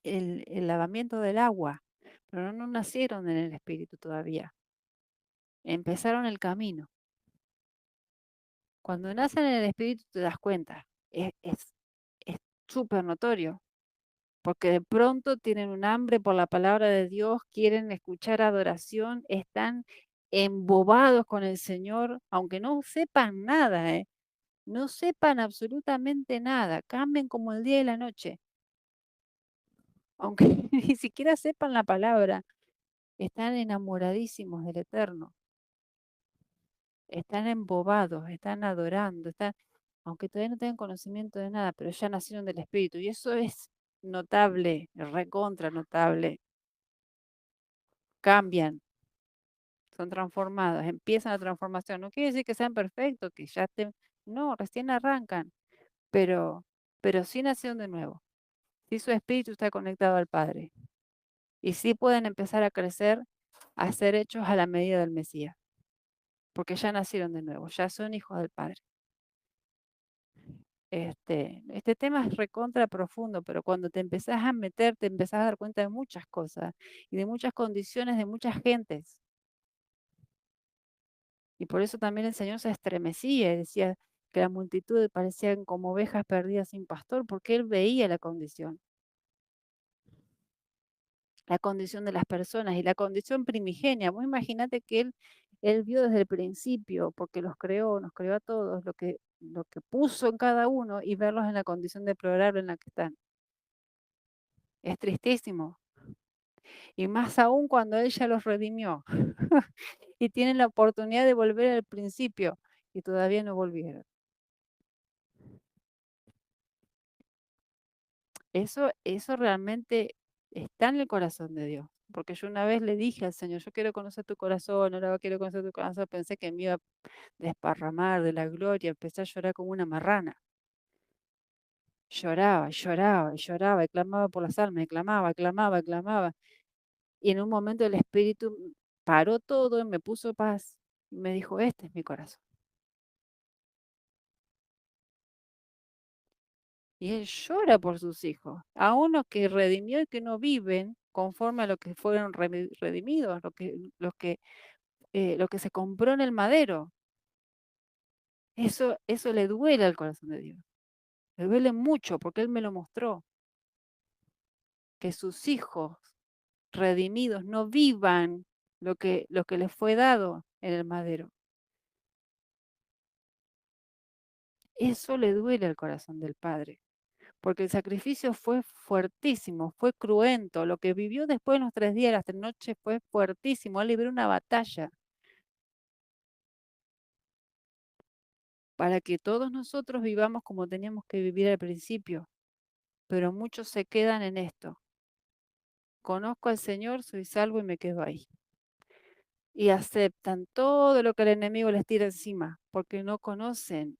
A: el lavamiento del agua, pero no nacieron en el espíritu todavía. Empezaron el camino. Cuando nacen en el espíritu te das cuenta, es súper notorio, porque de pronto tienen un hambre por la palabra de Dios, quieren escuchar adoración, están embobados con el Señor, aunque no sepan nada, no sepan absolutamente nada, cambien como el día y la noche, aunque ni siquiera sepan la palabra, están enamoradísimos del Eterno, están embobados, están adorando, aunque todavía no tengan conocimiento de nada, pero ya nacieron del Espíritu, y eso es notable, recontra notable, cambian, son transformados, empiezan la transformación. No quiere decir que sean perfectos, que ya estén, no, recién arrancan, pero, pero sí nacieron de nuevo. Sí su espíritu está conectado al Padre. Y sí pueden empezar a crecer, a ser hechos a la medida del Mesías, porque ya nacieron de nuevo, ya son hijos del Padre. Este tema es recontra profundo, pero cuando te empezás a meter, te empezás a dar cuenta de muchas cosas y de muchas condiciones de muchas gentes. Y por eso también el Señor se estremecía y decía que la multitud parecían como ovejas perdidas sin pastor, porque Él veía la condición de las personas y la condición primigenia. Vos imaginate que Él vio desde el principio, porque los creó, nos creó a todos, lo que puso en cada uno y verlos en la condición deplorable en la que están. Es tristísimo. Y más aún cuando Él ya los redimió y tienen la oportunidad de volver al principio y todavía no volvieron. Eso realmente está en el corazón de Dios. Porque yo una vez le dije al Señor, yo quiero conocer tu corazón, ahora quiero conocer tu corazón. Pensé que me iba a desparramar de la gloria, empecé a llorar como una marrana. Lloraba, lloraba, y lloraba, y clamaba por las almas, y clamaba, clamaba, clamaba. Y en un momento el Espíritu paró todo y me puso paz. Y me dijo, este es mi corazón. Y Él llora por sus hijos, a unos que redimió y que no viven conforme a lo que fueron redimidos, lo que se compró en el madero. Eso le duele al corazón de Dios. Le duele mucho porque Él me lo mostró. Que sus hijos redimidos no vivan lo que les fue dado en el madero. Eso le duele al corazón del Padre, porque el sacrificio fue fuertísimo, fue cruento. Lo que vivió después de los 3 días, las 3 noches, fue fuertísimo. Él libró una batalla para que todos nosotros vivamos como teníamos que vivir al principio, pero muchos se quedan en esto. Conozco al Señor, soy salvo y me quedo ahí. Y aceptan todo lo que el enemigo les tira encima, porque no conocen,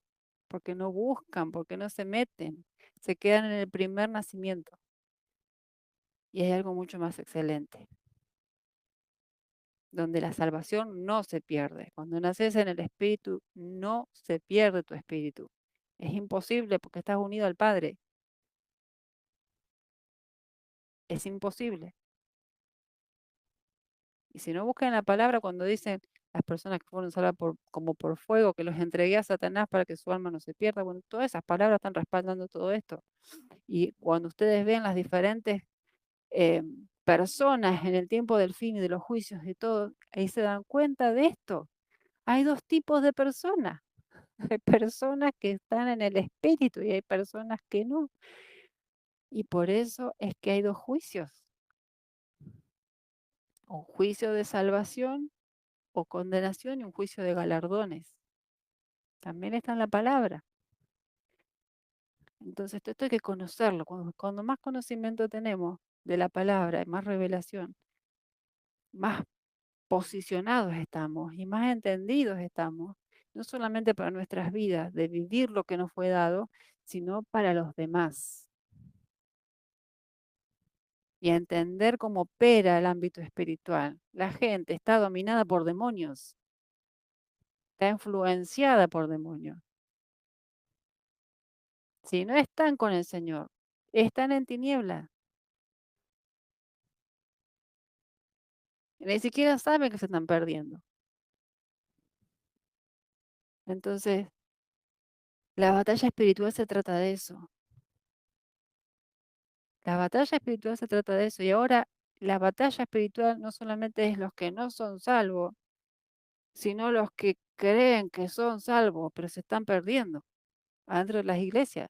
A: porque no buscan, porque no se meten, se quedan en el primer nacimiento. Y hay algo mucho más excelente, donde la salvación no se pierde. Cuando naces en el Espíritu, no se pierde tu espíritu. Es imposible porque estás unido al Padre. Es imposible. Y si no buscan la palabra, cuando dicen las personas que fueron salvas como por fuego, que los entregué a Satanás para que su alma no se pierda, bueno, todas esas palabras están respaldando todo esto. Y cuando ustedes ven las diferentes personas en el tiempo del fin y de los juicios y todo, ahí se dan cuenta de esto. Hay dos tipos de personas. Hay personas que están en el espíritu y hay personas que no. Y por eso es que hay dos juicios. Un juicio de salvación o condenación y un juicio de galardones. También está en la palabra. Entonces, esto hay que conocerlo. Cuando más conocimiento tenemos de la palabra, más revelación, más posicionados estamos y más entendidos estamos, no solamente para nuestras vidas, de vivir lo que nos fue dado, sino para los demás. Y a entender cómo opera el ámbito espiritual. La gente está dominada por demonios, está influenciada por demonios. Si no están con el Señor, están en tinieblas. Ni siquiera saben que se están perdiendo. Entonces, la batalla espiritual se trata de eso. La batalla espiritual se trata de eso. Y ahora la batalla espiritual no solamente es los que no son salvos, sino los que creen que son salvos, pero se están perdiendo adentro de las iglesias.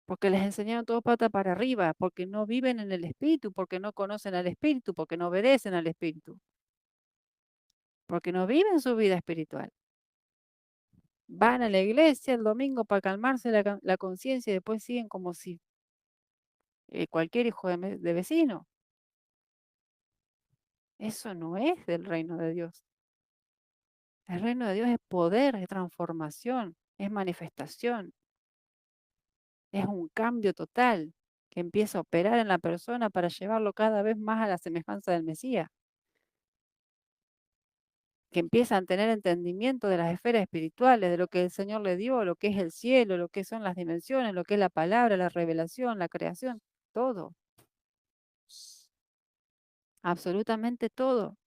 A: Porque les enseñaron todo pata para arriba, porque no viven en el Espíritu, porque no conocen al Espíritu, porque no obedecen al Espíritu, porque no viven su vida espiritual. Van a la iglesia el domingo para calmarse la conciencia y después siguen como si cualquier hijo de vecino. Eso no es del reino de Dios. El reino de Dios es poder, es transformación, es manifestación, es un cambio total que empieza a operar en la persona para llevarlo cada vez más a la semejanza del Mesías, que empiezan a tener entendimiento de las esferas espirituales, de lo que el Señor le dio, lo que es el cielo, lo que son las dimensiones, lo que es la palabra, la revelación, la creación, todo, absolutamente todo.